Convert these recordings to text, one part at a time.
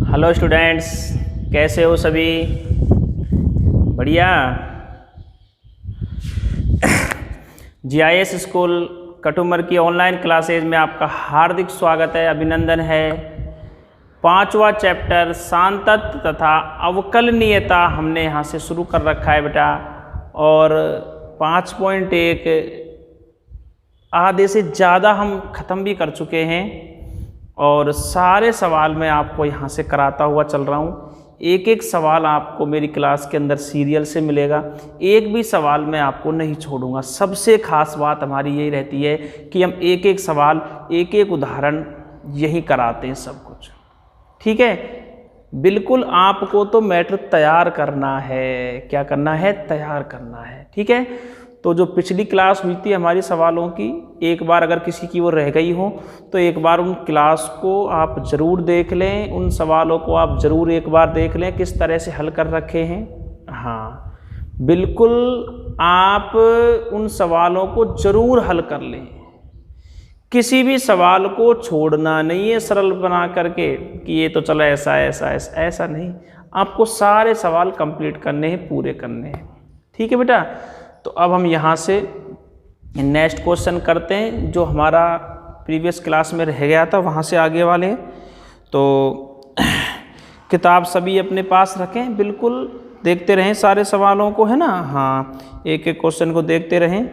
Hello students, कैसे हो सभी? बढ़िया। जीआईएस स्कूल कटुमर की ऑनलाइन क्लासेज में आपका हार्दिक स्वागत है, अभिनंदन है। 5वां चैप्टर सांतत्व तथा अवकलनीयता हमने यहाँ से शुरू कर रखा है बेटा, और 5.1 आधे से ज़्यादा हम ख़त्म भी कर चुके हैं और सारे सवाल मैं आपको यहाँ से कराता हुआ चल रहा हूँ। एक एक सवाल आपको मेरी क्लास के अंदर सीरियल से मिलेगा, एक भी सवाल मैं आपको नहीं छोड़ूंगा। सबसे खास बात हमारी यही रहती है कि हम एक एक सवाल, एक एक उदाहरण यही कराते हैं सब कुछ, ठीक है। बिल्कुल आपको तो मैट्रिक तैयार करना है। क्या करना है? तैयार करना है, ठीक है। तो जो पिछली क्लास हुई थी हमारी सवालों की, एक बार अगर किसी की वो रह गई हो तो एक बार उन क्लास को आप ज़रूर देख लें, उन सवालों को आप ज़रूर एक बार देख लें किस तरह से हल कर रखे हैं। हाँ, बिल्कुल आप उन सवालों को ज़रूर हल कर लें, किसी भी सवाल को छोड़ना नहीं है सरल बना करके कि ये तो चलो ऐसा ऐसा ऐसा ऐसा नहीं, आपको सारे सवाल कंप्लीट करने हैं, पूरे करने हैं, ठीक है बेटा। तो अब हम यहाँ से नेक्स्ट क्वेश्चन करते हैं जो हमारा प्रीवियस क्लास में रह गया था, वहाँ से आगे वाले। तो किताब सभी अपने पास रखें, बिल्कुल देखते रहें सारे सवालों को, है ना। हाँ, एक एक क्वेश्चन को देखते रहें।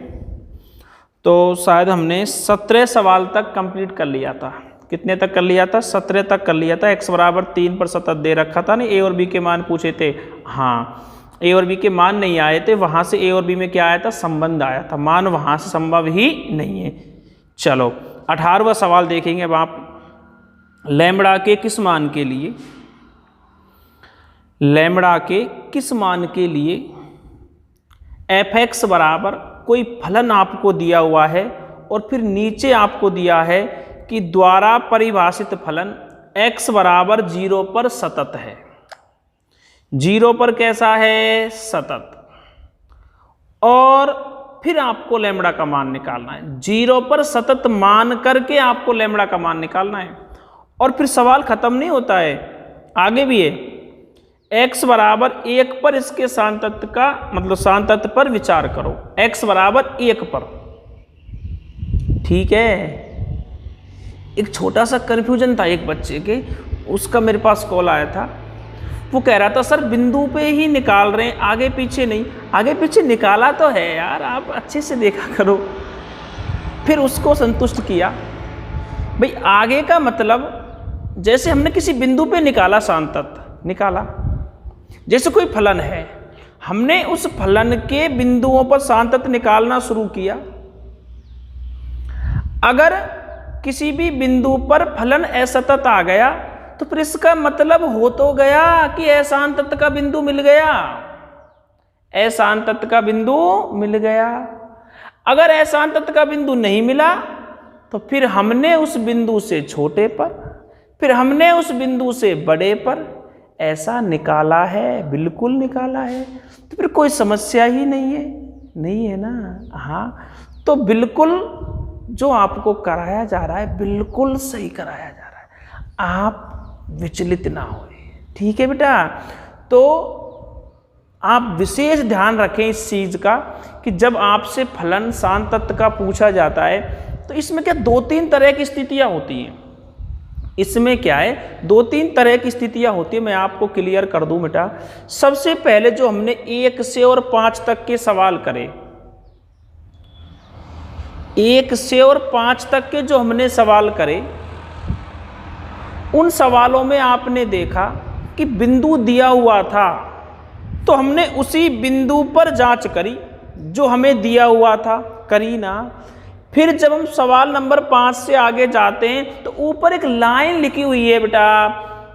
तो शायद हमने 17 सवाल तक कंप्लीट कर लिया था। कितने तक कर लिया था? 17 तक कर लिया था। x बराबर 3 पर सतत दे रखा था ना, a और b के मान पूछे थे। हाँ, a और b के मान नहीं आए थे, वहाँ से a और b में क्या आया था? संबंध आया था। मान वहाँ से संभव ही नहीं है। चलो 18वां सवाल देखेंगे अब आप। लैम्बडा के किस मान के लिए, लैम्बडा के किस मान के लिए f(x) बराबर कोई फलन आपको दिया हुआ है और फिर नीचे आपको दिया है कि द्वारा परिभाषित फलन x बराबर 0 पर सतत है। 0 पर कैसा है? सतत। और फिर आपको लैम्बडा का मान निकालना है। 0 पर सतत मान करके आपको लैम्बडा का मान निकालना है। और फिर सवाल खत्म नहीं होता है, आगे भी है। x बराबर 1 पर इसके सांतत्व का मतलब सांतत्व पर विचार करो। x बराबर 1 पर, ठीक है। एक छोटा सा कंफ्यूजन था एक बच्चे के, उसका मेरे पास कॉल आया था। वो कह रहा था सर बिंदु पे ही निकाल रहे हैं, आगे पीछे नहीं। आगे पीछे निकाला तो है यार, आप अच्छे से देखा करो। फिर उसको संतुष्ट किया। भाई आगे का मतलब जैसे हमने किसी बिंदु पे निकाला, सांतत्व निकाला, जैसे कोई फलन है, हमने उस फलन के बिंदुओं पर सांतत्व निकालना शुरू किया। अगर किसी भी बिंदु पर फलन असतत आ गया तो फिर इसका मतलब हो तो गया कि असांतत्व का बिंदु मिल गया, असांतत्व का बिंदु मिल गया। अगर असांतत्व का बिंदु नहीं मिला तो फिर हमने उस बिंदु से छोटे पर, फिर हमने उस बिंदु से बड़े पर ऐसा निकाला है, बिल्कुल निकाला है। तो फिर कोई समस्या ही नहीं है, नहीं है ना। हाँ, तो बिल्कुल जो आपको कराया जा रहा है बिल्कुल सही कराया जा रहा है, आप विचलित ना हो, ठीक है बेटा। तो आप विशेष ध्यान रखें इस चीज का कि जब आपसे फलन सांतत्व का पूछा जाता है तो इसमें क्या 2-3 तरह की स्थितियां होती हैं। इसमें क्या है, 2-3 तरह की स्थितियां होती है, मैं आपको क्लियर कर दूं बेटा। सबसे पहले जो हमने 1 से और 5 तक के सवाल करे, 1 से और 5 तक के जो हमने सवाल करे, उन सवालों में आपने देखा कि बिंदु दिया हुआ था तो हमने उसी बिंदु पर जांच करी जो हमें दिया हुआ था, करी ना। फिर जब हम सवाल नंबर 5 से आगे जाते हैं तो ऊपर एक लाइन लिखी हुई है बेटा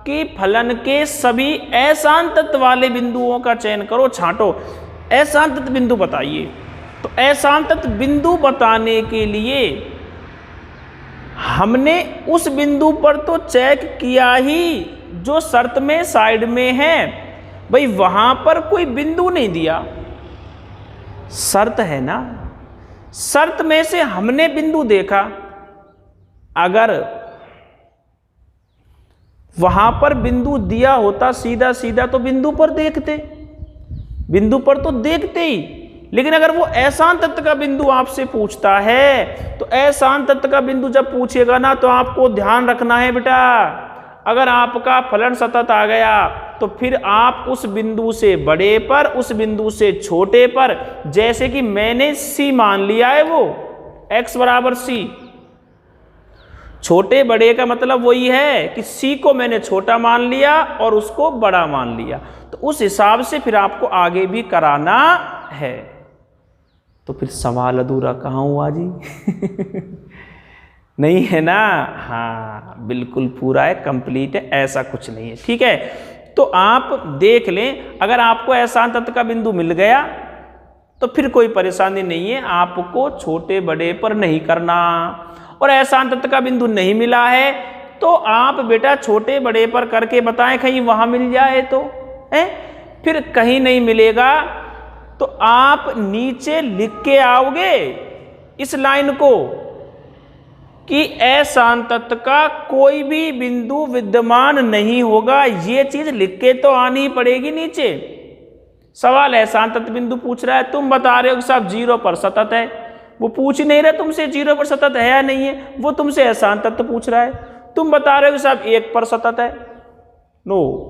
कि फलन के सभी असांतत्व वाले बिंदुओं का चयन करो, छांटो, असांतत्व बिंदु बताइए। तो असांतत्व बिंदु बताने के लिए हमने उस बिंदु पर तो चेक किया ही जो शर्त में साइड में है। भाई वहां पर कोई बिंदु नहीं दिया, शर्त है ना, शर्त में से हमने बिंदु देखा। अगर वहां पर बिंदु दिया होता सीधा सीधा तो बिंदु पर देखते, बिंदु पर तो देखते ही। लेकिन अगर वो अशांत तत्व का बिंदु आपसे पूछता है तो अशांत तत्व का बिंदु जब पूछेगा ना तो आपको ध्यान रखना है बेटा, अगर आपका फलन सतत आ गया तो फिर आप उस बिंदु से बड़े पर, उस बिंदु से छोटे पर, जैसे कि मैंने C मान लिया है, वो x बराबर C, छोटे बड़े का मतलब वही है कि C को मैंने छोटा मान लिया और उसको बड़ा मान लिया, तो उस हिसाब से फिर आपको आगे भी कराना है। तो फिर सवाल अधूरा कहाँ हुआ जी? नहीं है ना? हाँ बिल्कुल पूरा है, कंप्लीट है, ऐसा कुछ नहीं है। ठीक है, तो आप देख लें, अगर आपको अशांत तत्व का बिंदु मिल गया तो फिर कोई परेशानी नहीं है, आपको छोटे बड़े पर नहीं करना। और अशांत तत्व का बिंदु नहीं मिला है तो आप बेटा छोटे बड़े पर करके बताएं, कहीं वहां मिल जाए तो है। फिर कहीं नहीं मिलेगा तो आप नीचे लिख के आओगे इस लाइन को कि अशांत तत्व का कोई भी बिंदु विद्यमान नहीं होगा, ये चीज लिख के तो आनी पड़ेगी नीचे। सवाल अशांत तत्व बिंदु पूछ रहा है, तुम बता रहे हो कि साहब 0 पर सतत है, वो पूछ ही नहीं रहा तुमसे 0 पर सतत है या नहीं है, वो तुमसे अशांत तत्व पूछ रहा है। तुम बता रहे हो कि साहब 1 पर सतत है, नो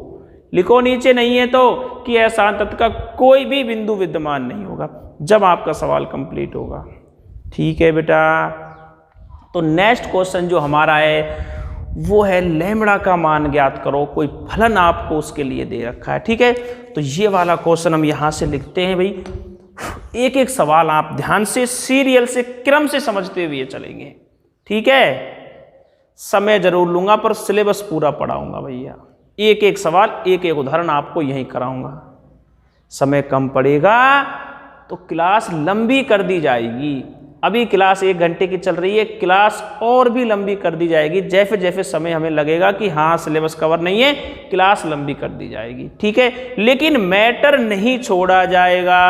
लिखो नीचे नहीं है तो कि अशांत तत्व का कोई भी बिंदु विद्यमान नहीं होगा जब आपका सवाल कंप्लीट होगा। ठीक है बेटा, तो नेक्स्ट क्वेश्चन जो हमारा है वो है लैम्बडा का मान ज्ञात करो, कोई फलन आपको उसके लिए दे रखा है। ठीक है, तो ये वाला क्वेश्चन हम यहां से लिखते हैं भाई, एक एक सवाल आप ध्यान से सीरियल से क्रम से समझते हुए चलेंगे। ठीक है, समय जरूर लूंगा पर सिलेबस पूरा पढ़ाऊंगा भैया, एक एक सवाल एक एक उदाहरण आपको यही कराऊंगा। समय कम पड़ेगा तो क्लास लंबी कर दी जाएगी, अभी क्लास 1 घंटे की चल रही है, क्लास और भी लंबी कर दी जाएगी, जैसे जैसे समय हमें लगेगा कि हाँ सिलेबस कवर नहीं है, क्लास लंबी कर दी जाएगी। ठीक है, लेकिन मैटर नहीं छोड़ा जाएगा,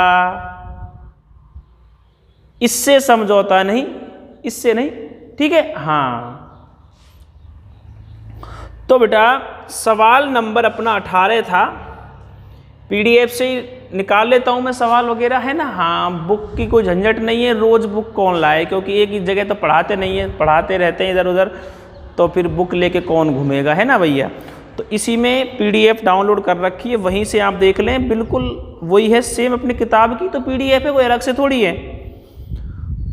इससे समझौता नहीं, इससे नहीं। ठीक है, हाँ तो बेटा सवाल नंबर अपना 18 था, पीडीएफ से निकाल लेता हूं मैं सवाल वगैरह, है ना। हाँ बुक की कोई झंझट नहीं है, रोज बुक कौन लाए, क्योंकि एक ही जगह तो पढ़ाते नहीं है, पढ़ाते रहते हैं इधर उधर, तो फिर बुक लेके कौन घूमेगा, है ना भैया। तो इसी में पीडीएफ डाउनलोड कर रखी है, वहीं से आप देख लें, बिल्कुल वही है सेम अपनी किताब की, तो पीडीएफ है, कोई अलग से थोड़ी है।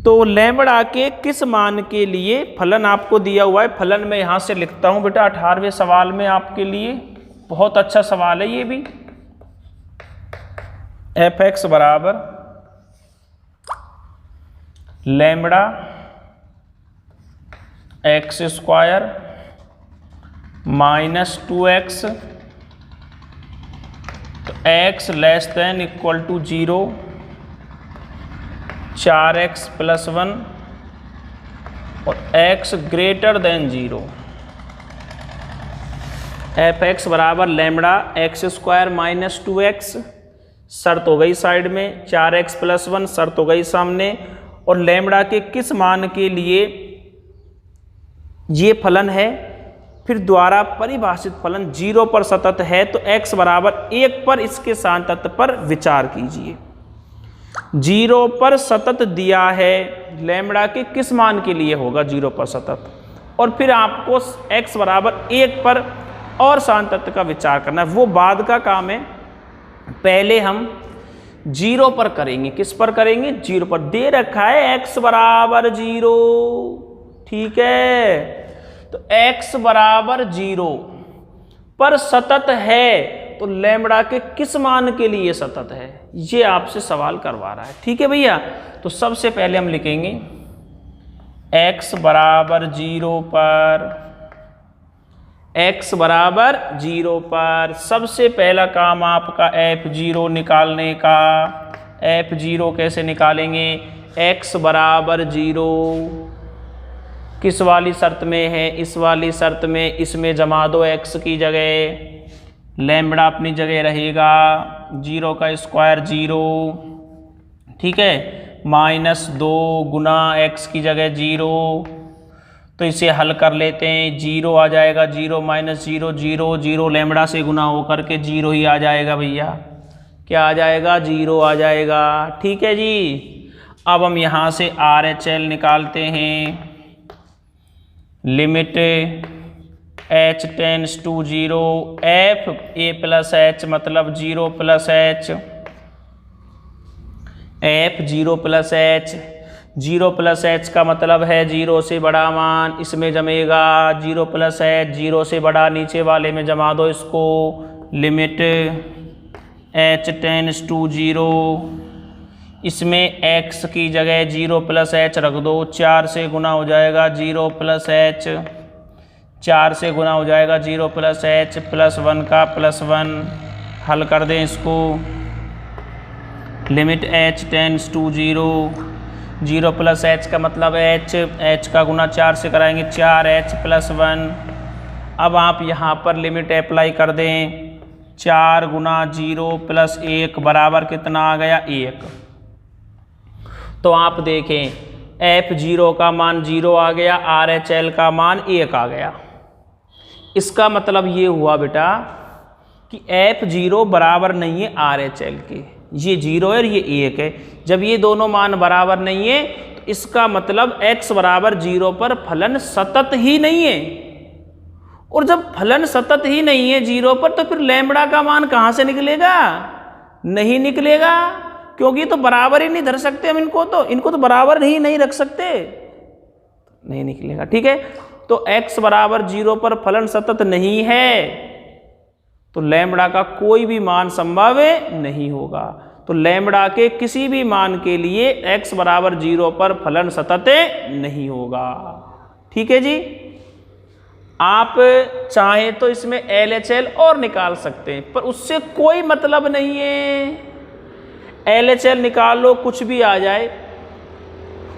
तो लैम्बडा के किस मान के लिए फलन आपको दिया हुआ है, फलन मैं यहाँ से लिखता हूँ बेटा 18वें सवाल में आपके लिए, बहुत अच्छा सवाल है ये भी। f(x) बराबर लैम्बडा x² माइनस 2x, तो x less than equal to 0, 4x + 1 और x ग्रेटर देन 0। f(x) बराबर लैम्बडा x² माइनस 2x, शर्त हो गई साइड में, 4x + 1 शर्त हो गई सामने, और लैम्बडा के किस मान के लिए ये फलन है, फिर द्वारा परिभाषित फलन 0 पर सतत है, तो x बराबर 1 पर इसके शांत तत्व पर विचार कीजिए। 0 पर सतत दिया है, लैम्बडा के किस मान के लिए होगा 0 पर सतत, और फिर आपको x बराबर 1 पर और शांत तत्व का विचार करना है, वो बाद का काम है। पहले हम 0 पर करेंगे, किस पर करेंगे 0 पर, दे रखा है x बराबर 0। ठीक है, तो x बराबर 0 पर सतत है, तो लैम्बडा के किस मान के लिए सतत है, ये आपसे सवाल करवा रहा है। ठीक है भैया, तो सबसे पहले हम लिखेंगे x बराबर 0 पर, x बराबर 0 पर सबसे पहला काम आपका f0 निकालने का। f0 कैसे निकालेंगे, x बराबर 0 किस वाली शर्त में है, इस वाली शर्त में, इसमें जमा दो x की जगह, लैम्बडा अपनी जगह रहेगा, 0 का स्क्वायर 0, ठीक है, -2 गुना x की जगह 0, तो इसे हल कर लेते हैं। 0 आ जाएगा, 0 माइनस 0 0, 0 लैम्बडा से गुना होकर के 0 ही आ जाएगा भैया। क्या आ जाएगा? 0 आ जाएगा। ठीक है जी। अब हम यहाँ से RHL निकालते हैं। Limit h tends to 0 f a plus h मतलब 0 plus h, f 0 plus h, 0 plus h का मतलब है 0 से बड़ा मान, इसमें जमेगा 0 प्लस h, 0 से बड़ा नीचे वाले में जमा दो इसको। लिमिट h टेंड्स टू 0, इसमें x की जगह 0 प्लस h रख दो, 4 से गुना हो जाएगा 0 प्लस h, 4 से गुना हो जाएगा 0 प्लस h प्लस 1 का प्लस 1। हल कर दें इसको। Limit h tends to 0, 0 plus h का मतलब h का गुना 4 से कराएंगे 4h प्लस 1। अब आप यहाँ पर लिमिट अप्लाई कर दें। 4 गुना 0 प्लस 1 बराबर कितना आ गया? 1। तो आप देखें f0 का मान 0 आ गया, RHL का मान 1 आ गया। इसका मतलब ये हुआ बेटा कि f0 बराबर नहीं है RHL के। ये 0 है और ये 1 है। जब ये दोनों मान बराबर नहीं है तो इसका मतलब x बराबर 0 पर फलन सतत ही नहीं है। और जब फलन सतत ही नहीं है 0 पर तो फिर लैम्बडा का मान कहाँ से निकलेगा? नहीं निकलेगा, क्योंकि तो बराबर ही नहीं धर सकते हम इनको तो बराबर नहीं रख सकते, नहीं निकलेगा। ठीक है, तो x बराबर 0 पर फलन सतत नहीं है तो लैम्बडा का कोई भी मान संभव नहीं होगा। तो लैम्बडा के किसी भी मान के लिए x बराबर 0 पर फलन सतत नहीं होगा। ठीक है जी। आप चाहें तो इसमें LHL और निकाल सकते हैं, पर उससे कोई मतलब नहीं है। LHL निकाल लो, कुछ भी आ जाए,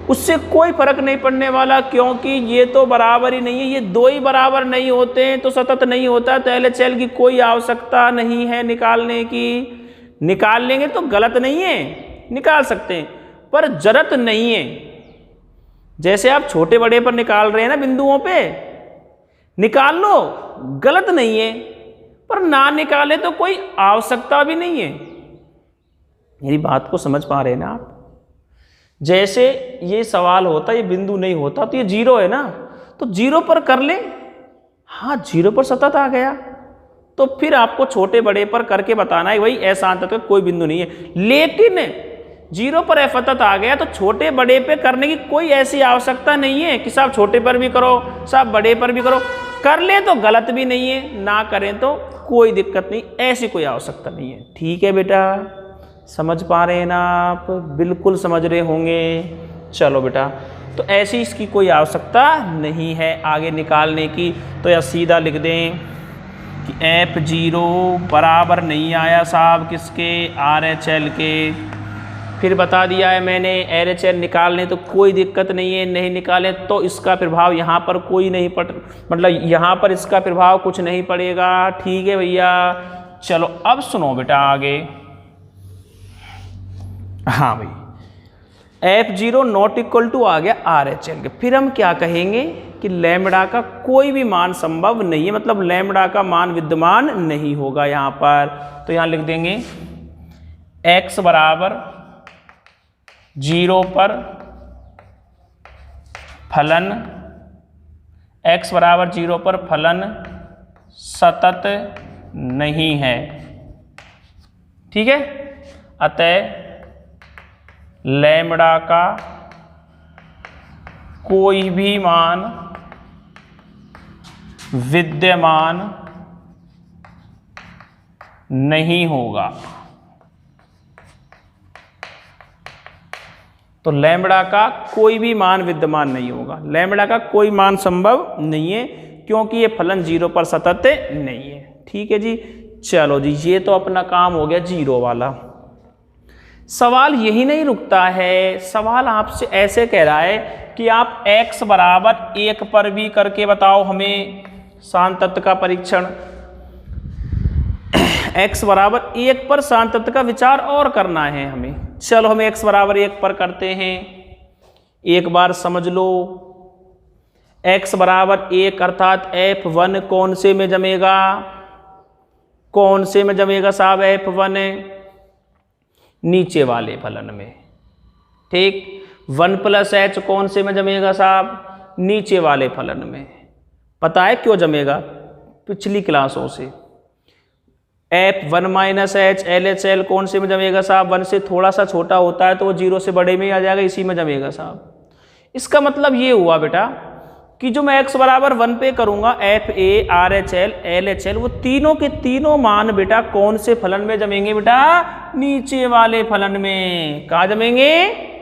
उससे कोई फर्क नहीं पड़ने वाला, क्योंकि ये तो बराबर ही नहीं है। ये दो ही बराबर नहीं होते हैं तो सतत नहीं होता। तो LHL की कोई आवश्यकता नहीं है निकालने की। निकाल लेंगे तो गलत नहीं है, निकाल सकते हैं, पर जरूरत नहीं है। जैसे आप छोटे बड़े पर निकाल रहे हैं ना, बिंदुओं पे निकाल लो, गलत नहीं है, पर ना निकाले तो कोई आवश्यकता भी नहीं है। मेरी बात को समझ पा रहे हैं ना आप? जैसे ये सवाल होता, ये बिंदु नहीं होता तो ये 0 है ना, तो 0 पर कर ले। हाँ, 0 पर सतत आ गया तो फिर आपको छोटे बड़े पर करके बताना है भाई ऐसा अंत का कोई बिंदु नहीं है। लेकिन 0 पर सतत आ गया तो छोटे बड़े पे करने की कोई ऐसी आवश्यकता नहीं है कि साहब छोटे पर भी करो, साहब बड़े पर भी करो। कर ले तो गलत भी नहीं है, ना करें तो कोई दिक्कत नहीं, ऐसी कोई आवश्यकता नहीं है। ठीक है बेटा, समझ पा रहे हैं ना आप? बिल्कुल समझ रहे होंगे। चलो बेटा, तो ऐसी इसकी कोई आवश्यकता नहीं है आगे निकालने की। तो या सीधा लिख दें कि f0 बराबर नहीं आया साहब किसके? RHL के। फिर बता दिया है मैंने LHL निकालने तो कोई दिक्कत नहीं है, नहीं निकालें तो इसका प्रभाव यहाँ पर कोई नहीं मतलब यहाँ पर इसका प्रभाव कुछ नहीं पड़ेगा। ठीक है भैया। चलो अब सुनो बेटा आगे। हाँ भाई, f0 नॉट इक्वल टू आ गया RHL के। फिर हम क्या कहेंगे कि लैम्बडा का कोई भी मान संभव नहीं है, मतलब लैम्बडा का मान विद्यमान नहीं होगा यहाँ पर। तो यहाँ लिख देंगे x बराबर 0 पर फलन, x बराबर 0 पर फलन सतत नहीं है। ठीक है, अतः लैम्बडा का कोई भी मान विद्यमान नहीं होगा। तो लैम्बडा का कोई भी मान विद्यमान नहीं होगा, लैम्बडा का कोई मान संभव नहीं है, क्योंकि ये फलन 0 पर सतत नहीं है। ठीक है जी। चलो जी, ये तो अपना काम हो गया 0 वाला। सवाल यही नहीं रुकता है, सवाल आपसे ऐसे कह रहा है कि आप x बराबर 1 पर भी करके बताओ हमें शांत तत्व का परीक्षण। x बराबर 1 पर शांत तत्व का विचार और करना है हमें। चलो हम x बराबर 1 पर करते हैं। एक बार समझ लो, x बराबर 1 अर्थात f1 कौन से में जमेगा, कौन से में जमेगा साहब f1? नीचे वाले फलन में। ठीक, 1 + h कौन से में जमेगा साहब? नीचे वाले फलन में। पता है क्यों जमेगा? पिछली क्लासों से f1 - h LHL कौन से में जमेगा साहब? 1 से थोड़ा सा छोटा होता है तो वो 0 से बड़े में ही आ जाएगा, इसी में जमेगा साहब। इसका मतलब ये हुआ बेटा कि जो मैं x बराबर 1 पे करूंगा FA RHL LHL वो तीनों के तीनों मान बेटा कौन से फलन में जमेंगे बेटा? नीचे वाले फलन में। कहाँ जमेंगे?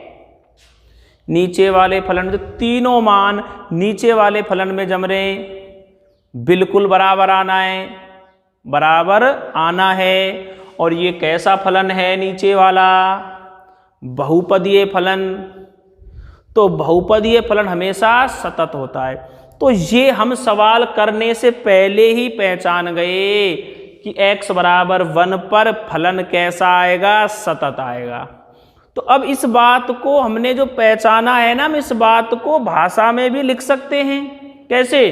नीचे वाले फलन। जो तीनों मान नीचे वाले फलन में जम रहे, बिल्कुल बराबर आना है, बराबर आना है। और ये कैसा फलन है नीचे वाला? बहुपदीय फलन। तो बहुपदीय फलन हमेशा सतत होता है। तो ये हम सवाल करने से पहले ही पहचान गए कि x बराबर 1 पर फलन कैसा आएगा? सतत आएगा। तो अब इस बात को हमने जो पहचाना है ना, हम इस बात को भाषा में भी लिख सकते हैं। कैसे?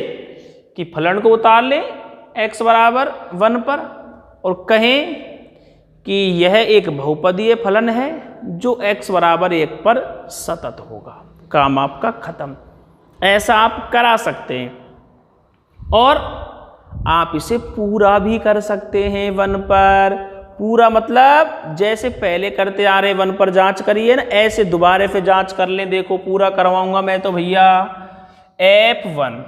कि फलन को उतार लें x बराबर 1 पर और कहें कि यह एक बहुपदीय फलन है जो x बराबर 1 पर सतत होगा। काम आपका खत्म। ऐसा आप करा सकते हैं और आप इसे पूरा भी कर सकते हैं 1 पर। पूरा मतलब जैसे पहले करते आ रहे 1 पर जांच करिए ना, ऐसे दोबारा से जांच कर लें। देखो पूरा करवाऊंगा मैं तो भैया। f1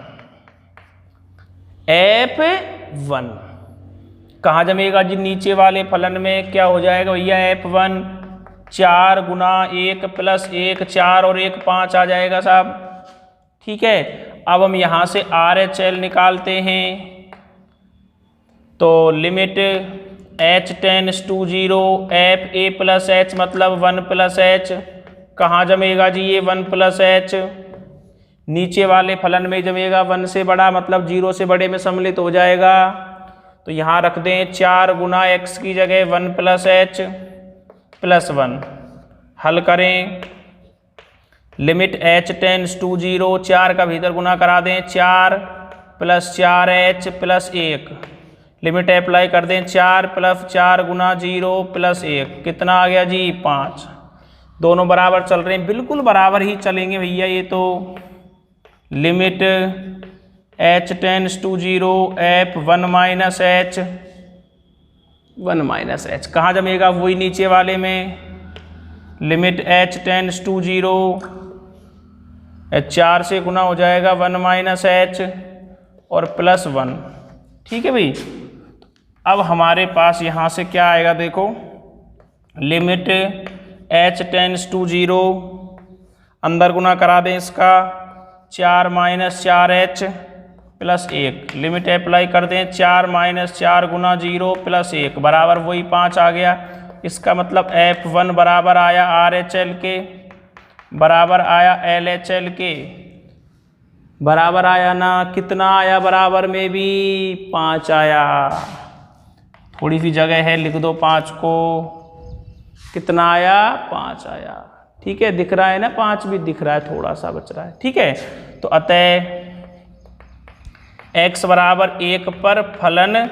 कहाँ जमेगा जी? नीचे वाले फलन में। क्या हो जाएगा भैया? f1 4 गुना 1 + 1 4 और 1 5 आ जाएगा साहब। ठीक है, अब हम यहाँ से RHL निकालते हैं। तो limit h tends to 0 FA + h मतलब 1 + h। कहाँ जमेगा जी ये 1 + h? नीचे वाले फलन में जमेगा। 1 से बड़ा मतलब 0 से बड़े में सम्मिलित हो जाएगा। तो यहाँ रख दें 4 गुना x की जगह 1 + h + 1। हल करें। लिमिट h टेंड्स टू 0 4 का भीतर गुना करा दें 4 + 4h + 1। लिमिट अप्लाई कर दें 4 + 4 गुना 0 + 1। कितना आ गया जी? 5। दोनों बराबर चल रहे हैं, बिल्कुल बराबर ही चलेंगे भैया ये तो। Limit h tends to 0 f1 - h 1 - h कहाँ जमेगा? वही नीचे वाले में। लिमिट h टेंड्स टू 0 4 से गुना हो जाएगा 1 - h और +1। ठीक है भाई। अब हमारे पास यहाँ से क्या आएगा? देखो लिमिट h टेंड्स टू 0 अंदर गुना करा दें इसका 4 - 4h + 1। लिमिट अप्लाई कर दें 4 - 4 गुना 0 + 1 बराबर वही 5 आ गया। इसका मतलब f1 बराबर आया RHL के, बराबर आया LHL के, बराबर आया ना? कितना आया? बराबर में भी 5 आया। थोड़ी सी जगह है, लिख दो 5 को। कितना आया? 5 आया। ठीक है, दिख रहा है ना? 5 भी दिख रहा है, थोड़ा सा बच रहा है। ठीक है, तो अतः x बराबर 1 पर फलन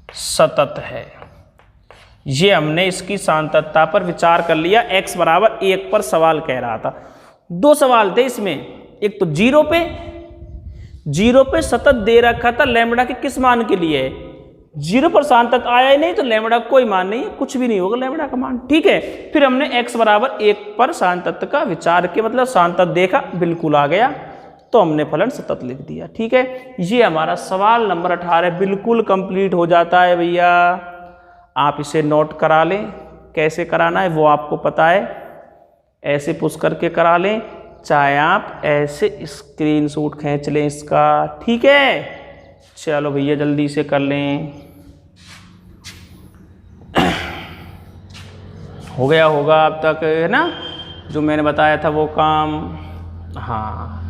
सतत है। ये हमने इसकी सांततता पर विचार कर लिया। x बराबर 1 पर सवाल कह रहा था। 2 सवाल थे इसमें। एक तो 0 पे सतत दे रखा था लैम्बडा के किस मान के लिए? 0 पर सांतत आया ही नहीं तो लैम्बडा कोई मान नहीं है, कुछ भी नहीं होगा लैम्बडा का मान। ठीक है, फिर हमने x बराबर 1 पर सांतत का विचार किया, मतलब सांतत देखा, बिल्कुल आ गया, तो हमने फलन सतत लिख दिया। ठीक है, ये हमारा सवाल नंबर 18 बिल्कुल कंप्लीट हो जाता है भैया। आप इसे नोट करा लें। कैसे कराना है वो आपको पता है, ऐसे पुश करके करा लें, चाहे आप ऐसे स्क्रीनशॉट खींच लें इसका। ठीक है, चलो भैया जल्दी से कर लें। हो गया होगा अब तक, है ना? जो मैंने बताया था वो काम। हाँ,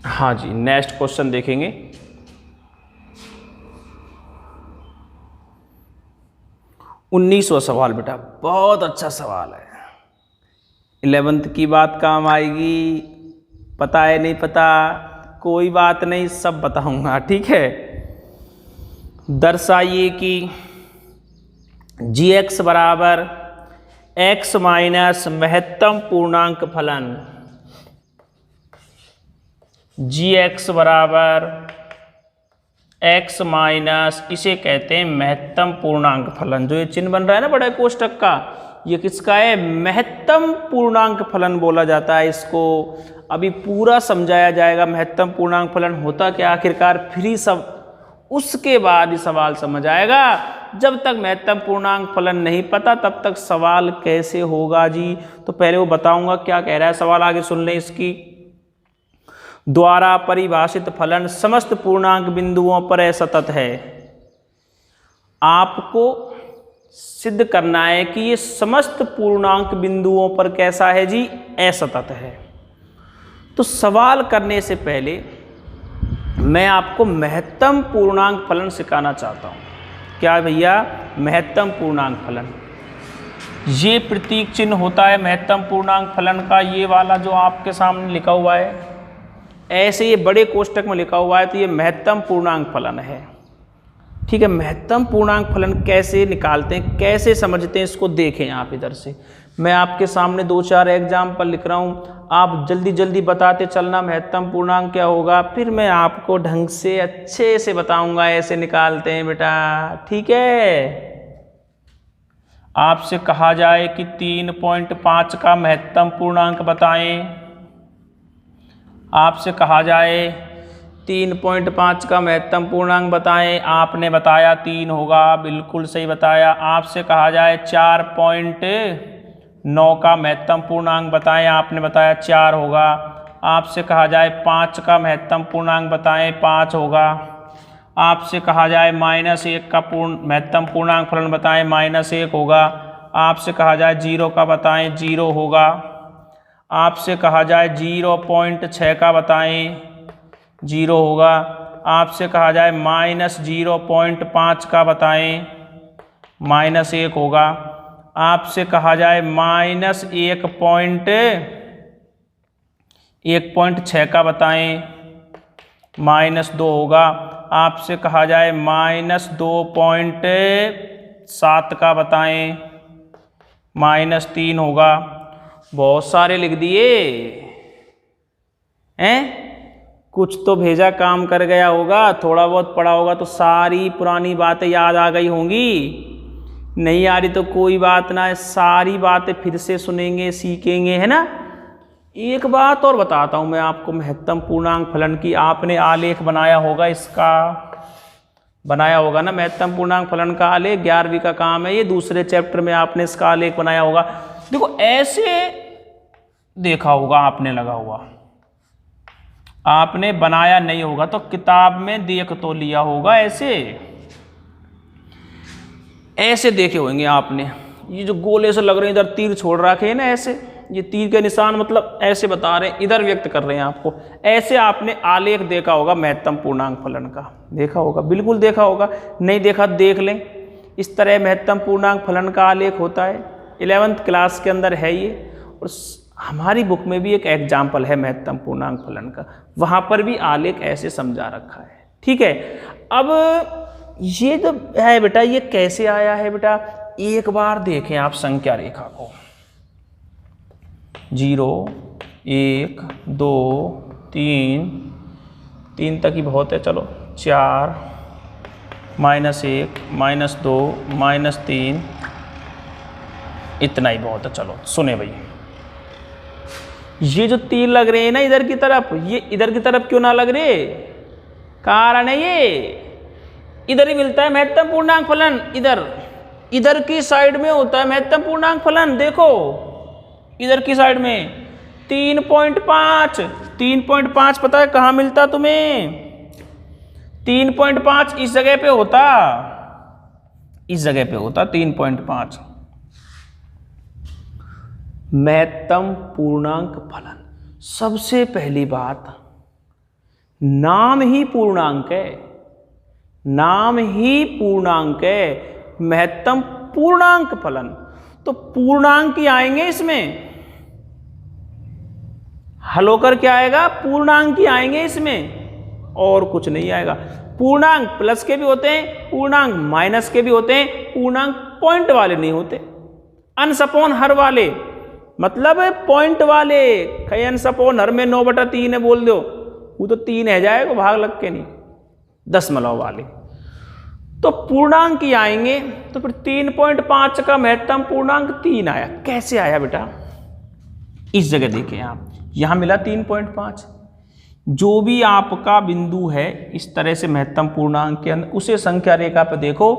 हाँ जी, नेक्स्ट क्वेश्चन देखेंगे। उन्नीसवां सवाल बेटा, बहुत अच्छा सवाल है। 11th की बात काम आएगी। पता है नहीं पता, कोई बात नहीं, सब बताऊंगा, ठीक है। दर्शाइए कि gx बराबर x माइनस महत्तम पूर्णांक फलन, gx बराबर x माइनस, इसे कहते हैं महत्तम पूर्णांक फलन। जो ये चिन्ह बन रहा है ना बड़ा कोष्टक का, ये किसका है? महत्तम पूर्णांक फलन बोला जाता है इसको। अभी पूरा समझाया जाएगा महत्तम पूर्णांक फलन होता क्या आखिरकार, फिर ही सब उसके बाद ही सवाल समझ आएगा। जब तक महत्तम पूर्णांक फलन नहीं पता तब तक सवाल कैसे होगा जी। तो पहले वो बताऊंगा क्या कह रहा है सवाल, आगे सुन लें इसकी। द्वारा परिभाषित फलन समस्त पूर्णांक बिंदुओं पर असतत है। आपको सिद्ध करना है कि ये समस्त पूर्णांक बिंदुओं पर कैसा है जी? असतत है। तो सवाल करने से पहले मैं आपको महत्तम पूर्णांक फलन सिखाना चाहता हूँ। क्या भैया? महत्तम पूर्णांक फलन। ये प्रतीक चिन्ह होता है महत्तम पूर्णांक फलन का, ये वाला जो आपके सामने लिखा हुआ है, ऐसे ये बड़े कोष्टक में लिखा हुआ है, तो ये महत्तम पूर्णांक फलन है, ठीक है। महत्तम पूर्णांक फलन कैसे निकालते हैं, कैसे समझते हैं, इसको देखें आप इधर से। मैं आपके सामने 2-4 एग्जाम्पल लिख रहा हूँ, आप जल्दी जल्दी बताते चलना महत्तम पूर्णांक क्या होगा, फिर मैं आपको ढंग से अच्छे से बताऊंगा ऐसे निकालते हैं बेटा, ठीक है। आपसे कहा जाए कि 3.5 का महत्तम पूर्णांक बताएं, आपसे कहा जाए 3.5 का महत्तम पूर्णांक बताएं, आपने बताया 3 होगा, बिल्कुल सही बताया। आपसे कहा जाए 4.9 का महत्तम पूर्णांक बताएं, आपने बताया 4 होगा। आपसे कहा जाए 5 का महत्तम पूर्णांक बताएं, 5 होगा। आपसे कहा जाए -1 का महत्तम पूर्णांक फलन बताएं, -1 होगा। आपसे कहा जाए 0 का बताएं, 0 होगा। आपसे कहा जाए 0.6 का बताएं, 0 होगा। आपसे कहा जाए -0.5 का बताएं, -1 होगा। आपसे कहा जाए -1.6 का बताएं, -2 होगा। आपसे कहा जाए -2.7 का बताएं, -3 होगा। बहुत सारे लिख दिए हैं, कुछ तो भेजा काम कर गया होगा, थोड़ा बहुत पढ़ा होगा तो सारी पुरानी बातें याद आ गई होंगी। नहीं आ रही तो कोई बात ना है, सारी बातें फिर से सुनेंगे, सीखेंगे, है ना। एक बात और बताता हूं मैं आपको महत्तम पूर्णांक फलन की। आपने आलेख बनाया होगा, इसका बनाया होगा ना महत्तम पूर्णांक फलन का आलेख, 11वीं का काम है ये। दूसरे चैप्टर में आपने इसका आलेख बनाया होगा। देखो ऐसे देखा होगा आपने, लगा हुआ, आपने बनाया नहीं होगा तो किताब में देख तो लिया होगा। ऐसे देखे होंगे आपने। ये जो गोले से लग रहे हैं, इधर तीर छोड़ रखे हैं ना, ऐसे ये तीर के निशान मतलब ऐसे बता रहे हैं, इधर व्यक्त कर रहे हैं आपको। ऐसे आपने आलेख देखा होगा महत्तम पूर्णांक फलन का, देखा होगा, बिल्कुल देखा होगा। नहीं देखा देख लें, इस तरह महत्तम पूर्णांक फलन का आलेख होता है। 11th क्लास के अंदर है ये, और हमारी बुक में भी एक एग्जाम्पल है महत्तम पूर्णांक फलन का, वहाँ पर भी आलेख ऐसे समझा रखा है, ठीक है। अब ये जो है बेटा, ये कैसे आया है बेटा, एक बार देखें आप संख्या रेखा को। 0, 1, 2, 3 तक ही बहुत है, चलो 4, -1, -2, -3, इतना ही बहुत है। चलो सुने भाई, ये जो तीर लग रहे हैं ना इधर की तरफ, ये इधर की तरफ क्यों ना लग रहे? कारण है ये इधर ही मिलता है महत्तम पूर्णांक फलन, इधर की साइड में होता है महत्तम पूर्णांक फलन। देखो इधर की साइड में 3.5 पता है कहाँ मिलता तुम्हें? 3.5 इस जगह पे होता, 3.5 महत्तम पूर्णांक फलन। सबसे पहली बात नाम ही पूर्णांक है, नाम ही पूर्णांक है, महत्तम पूर्णांक फलन। तो पूर्णांक ही आएंगे इसमें, हल होकर क्या आएगा, पूर्णांक ही आएंगे इसमें, और कुछ नहीं आएगा। पूर्णांक प्लस के भी होते हैं, पूर्णांक माइनस के भी होते हैं, पूर्णांक पॉइंट वाले नहीं होते, अंश अपॉन हर वाले, मतलब पॉइंट वाले। कई अंश अपॉन हर में 9/3 है बोल दो, वो तो 3 है जाएगा, भाग लग के नहीं, दशमलव वाले। तो पूर्णांक ही आएंगे। तो फिर 3.5 का महत्तम पूर्णांक 3 आया। कैसे आया बेटा, इस जगह देखें आप, यहां मिला 3.5। जो भी आपका बिंदु है इस तरह से महत्तम पूर्णांक के अंदर, उसे संख्या रेखा पे देखो,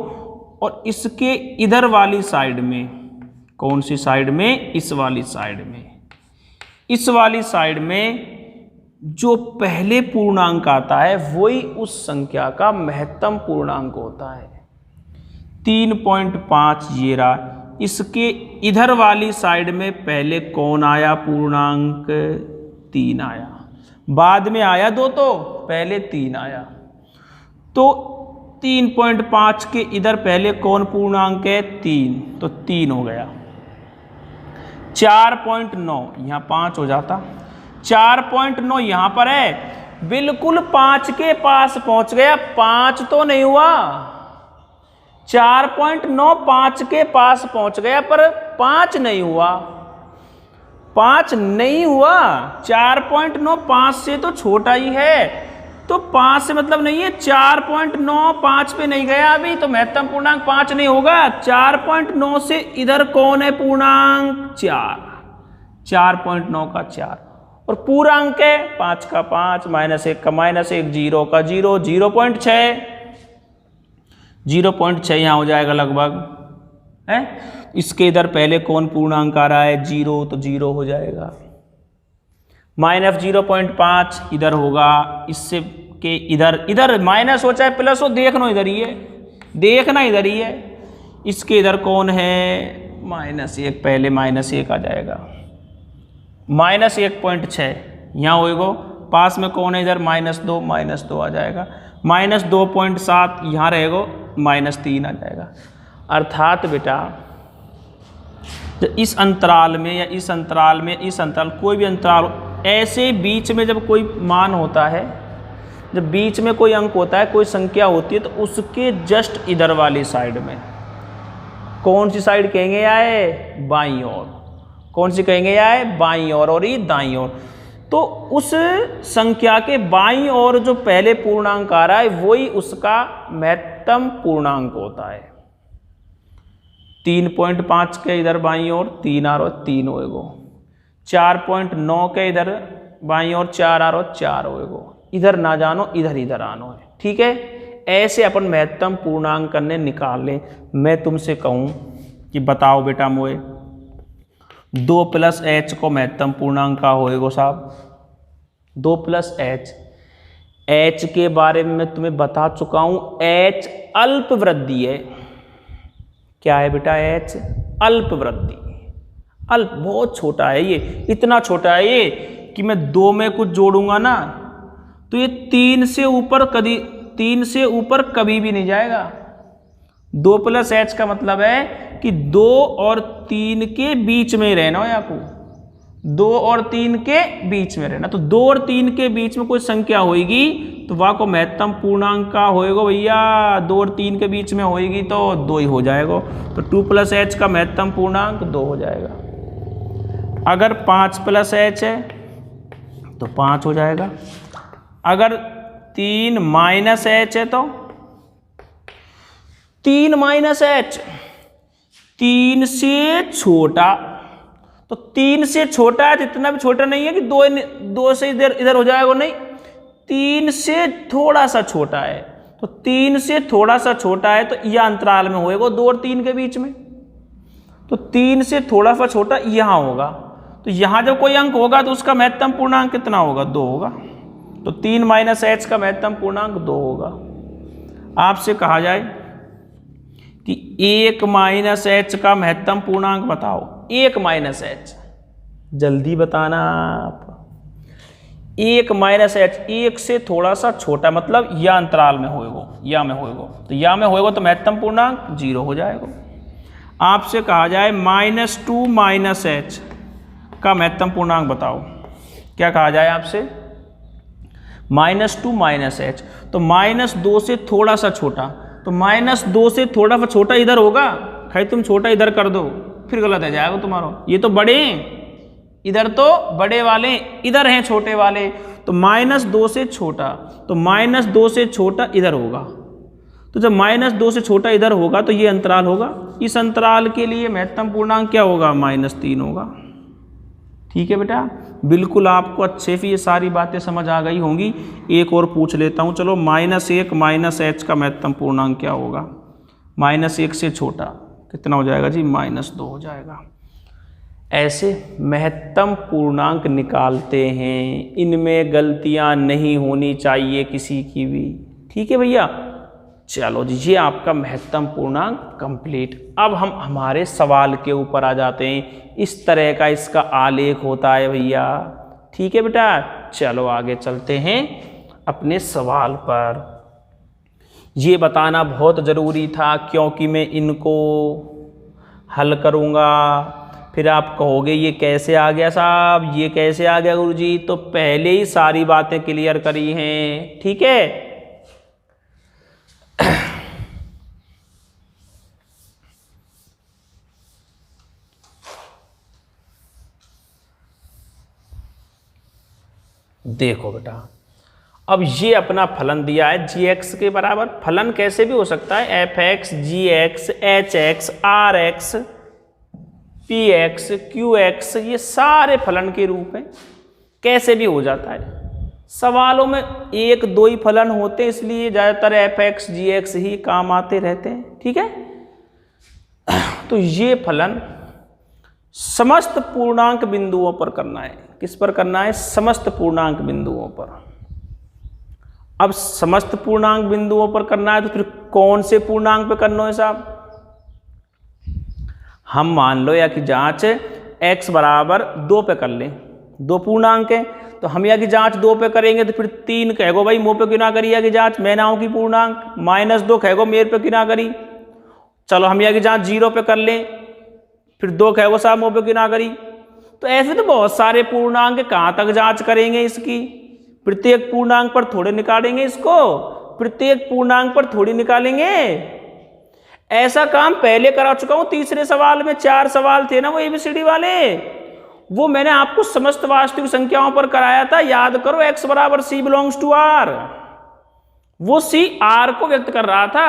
और इसके इधर वाली साइड में, कौन सी साइड में, इस वाली साइड में, इस वाली साइड में जो पहले पूर्णांक आता है वही उस संख्या का महत्तम पूर्णांक होता है। 3.5 ये रहा। इसके इधर वाली साइड में पहले कौन आया पूर्णांक, 3 आया, बाद में आया 2, तो पहले 3 आया। तो 3.5 के इधर पहले कौन पूर्णांक है, 3, तो 3 हो गया। 4.9 यहाँ 5 हो जाता, 4.9 यहां पर है, बिल्कुल 5 के पास पहुंच गया, 5 तो नहीं हुआ, 4.9 5 के पास पहुंच गया, पर 5 नहीं हुआ, 5 नहीं हुआ। 4.9 5 से तो छोटा ही है, तो 5 से मतलब नहीं है, 4.9 5 पे नहीं गया अभी, तो महत्तम पूर्णांक 5 नहीं होगा। 4.9 से इधर कौन है पूर्णांक, 4, 4.9 का 4, और पूर्णांक है 5 का 5, -1 का -1, 0 का 0, 0.6, 0.6 यहाँ हो जाएगा लगभग है। इसके इधर पहले कौन पूर्णांक आ रहा है, 0, तो 0 हो जाएगा। -0.5 इधर होगा, इससे के इधर, इधर माइनस हो चाहे प्लस हो, देखना इधर ही है, देखना इधर ही है। इसके इधर कौन है, -1, पहले -1 आ जाएगा, -1.6 यहाँ होएगा। पास में कौन है इधर, -2 आ जाएगा, -2.7 यहाँ रहेगा, -3 आ जाएगा। अर्थात बेटा तो इस अंतराल में या इस अंतराल में, इस अंतराल कोई भी अंतराल, ऐसे बीच में जब कोई मान होता है, जब बीच में कोई अंक होता है, कोई संख्या होती है, तो उसके जस्ट इधर वाली साइड में, कौन सी साइड कहेंगे आए, बाईं ओर, कौन सी कहेंगे आए, बाईं ओर, और ये दाईं ओर। तो उस संख्या के बाईं ओर जो पहले पूर्णांक आ रहा है वही उसका महत्तम पूर्णांक होता है। 3.5 के इधर बाईं ओर 3 आ रहा, 3 होएगो। 4.9 के इधर बाईं ओर 4 आ रहा, 4 होएगो। इधर ना जानो, इधर इधर आनो है, ठीक है। ऐसे अपन महत्तम पूर्णांक करने निकाल लें। मैं तुमसे कहूं कि बताओ बेटा मोए 2 + h को महत्तम पूर्णांक का होएगो साहब, 2 + h। h के बारे में मैं तुम्हें बता चुका हूं, h अल्प वृद्धि है। क्या है बेटा, h अल्प वृद्धि, अल्प बहुत छोटा है, ये इतना छोटा है ये कि मैं 2 में कुछ जोड़ूंगा ना तो ये 3 से ऊपर कभी भी नहीं जाएगा। 2 + h का मतलब है कि 2 और 3 के बीच में ही रहना हो, आपको 2 और 3 के बीच में रहना। तो 2 और 3 के बीच में कोई संख्या होगी तो वह को महत्तम पूर्णांक का होएगा भैया, 2 और 3 के बीच में होएगी तो 2 ही हो जाएगा। तो 2 + h का महत्तम पूर्णांक 2 हो जाएगा। अगर 5 + h है तो 5 हो जाएगा। अगर 3 - h है तो 3 - h, 3 से छोटा, तो 3 से छोटा है तो इतना भी छोटा नहीं है कि 2 से इधर हो जाएगा, नहीं, 3 से थोड़ा सा छोटा है। तो 3 से थोड़ा सा छोटा है तो यह अंतराल में होएगा 2 और 3 के बीच में। तो 3 से थोड़ा सा छोटा यहां होगा, तो यहां जब कोई अंक होगा तो उसका महत्तम पूर्णांक कितना होगा, 2 होगा। तो 3 - h का महत्तम पूर्णांक 2 होगा। आपसे कहा जाए कि 1 - h का महत्तम पूर्णांक बताओ, 1 - h, जल्दी बताना आप। 1 माइनस एच, 1 से थोड़ा सा छोटा, मतलब या अंतराल में होएगो, या में होएगो, तो या में होएगो तो महत्तम पूर्णांक 0 हो जाएगा। आपसे कहा जाए -2 माइनस एच का महत्तम पूर्णांक बताओ, क्या कहा जाए आपसे? -2 माइनस एच, तो -2 से थोड़ा सा छोटा, तो -2 से थोड़ा सा छोटा इधर होगा, खाई तुम छोटा इधर कर दो, फिर गलत है जाएगा तुम्हारा। ये तो बड़े हैं, इधर तो बड़े वाले, इधर हैं छोटे वाले, तो -2 से छोटा, तो -2 से छोटा इधर होगा, तो जब -2 से छोटा इधर होगा तो ये अंतराल होगा, इस अंतराल के लिए महत्तम पूर्णांक क्या होगा? -3 होगा। ठीक है बेटा, बिल्कुल आपको अच्छे से ये सारी बातें समझ आ गई होंगी। एक और पूछ लेता हूँ, चलो -1 माइनस एच का महत्तम पूर्णांक क्या होगा? -1 से छोटा कितना हो जाएगा जी? -2 हो जाएगा। ऐसे महत्तम पूर्णांक निकालते हैं, इनमें गलतियां नहीं होनी चाहिए किसी की भी। ठीक है भैया, चलो जी, ये आपका महत्तम पूर्णांक कंप्लीट। अब हम हमारे सवाल के ऊपर आ जाते हैं। इस तरह का इसका आलेख होता है भैया। ठीक है बेटा, चलो आगे चलते हैं अपने सवाल पर। ये बताना बहुत ज़रूरी था क्योंकि मैं इनको हल करूँगा। फिर आप कहोगे ये कैसे आ गया साहब, ये कैसे आ गया गुरुजी? तो पहले ही सारी बातें क्लियर करी हैं। ठीक है, देखो बेटा, अब ये अपना फलन दिया है gx के बराबर। फलन कैसे भी हो सकता है, fx, gx, hx, rx, px, qx, ये सारे फलन के रूप हैं, कैसे भी हो जाता है। सवालों में 1-2 ही फलन होते हैं, इसलिए ज़्यादातर fx, gx ही काम आते रहते हैं। ठीक है, तो ये फलन समस्त पूर्णांक बिंदुओं पर करना है। किस पर करना है? समस्त पूर्णांक बिंदुओं पर। अब समस्त पूर्णांक बिंदुओं पर करना है तो फिर कौन से पूर्णांक पे करना है साहब? हम मान लो या कि जांच x बराबर 2 पे कर लें, 2 पूर्णांक है, तो हम या की जांच 2 पे करेंगे तो फिर 3 कहेगो भाई मुँह पे क्यों ना करी या की जांच, मैं नाऊ की पूर्णांक, -2 कहेगो मेरे पे क्यों ना करी। चलो हम या की जांच 0 पे कर लें, फिर 2 कहेगो साहब मुँह पे क्यों ना करी। तो ऐसे तो बहुत सारे पूर्णांक, कहाँ तक जांच करेंगे इसकी? प्रत्येक पूर्णांक पर थोड़े निकालेंगे इसको, प्रत्येक पूर्णांक पर थोड़ी निकालेंगे। ऐसा काम पहले करा चुका हूं। तीसरे सवाल में 4 सवाल थे ना वो ABCD वाले, वो मैंने आपको समस्त वास्तविक संख्याओं पर कराया था। याद करो, x बराबर c बिलोंग्स टू r, वो c r को व्यक्त कर रहा था।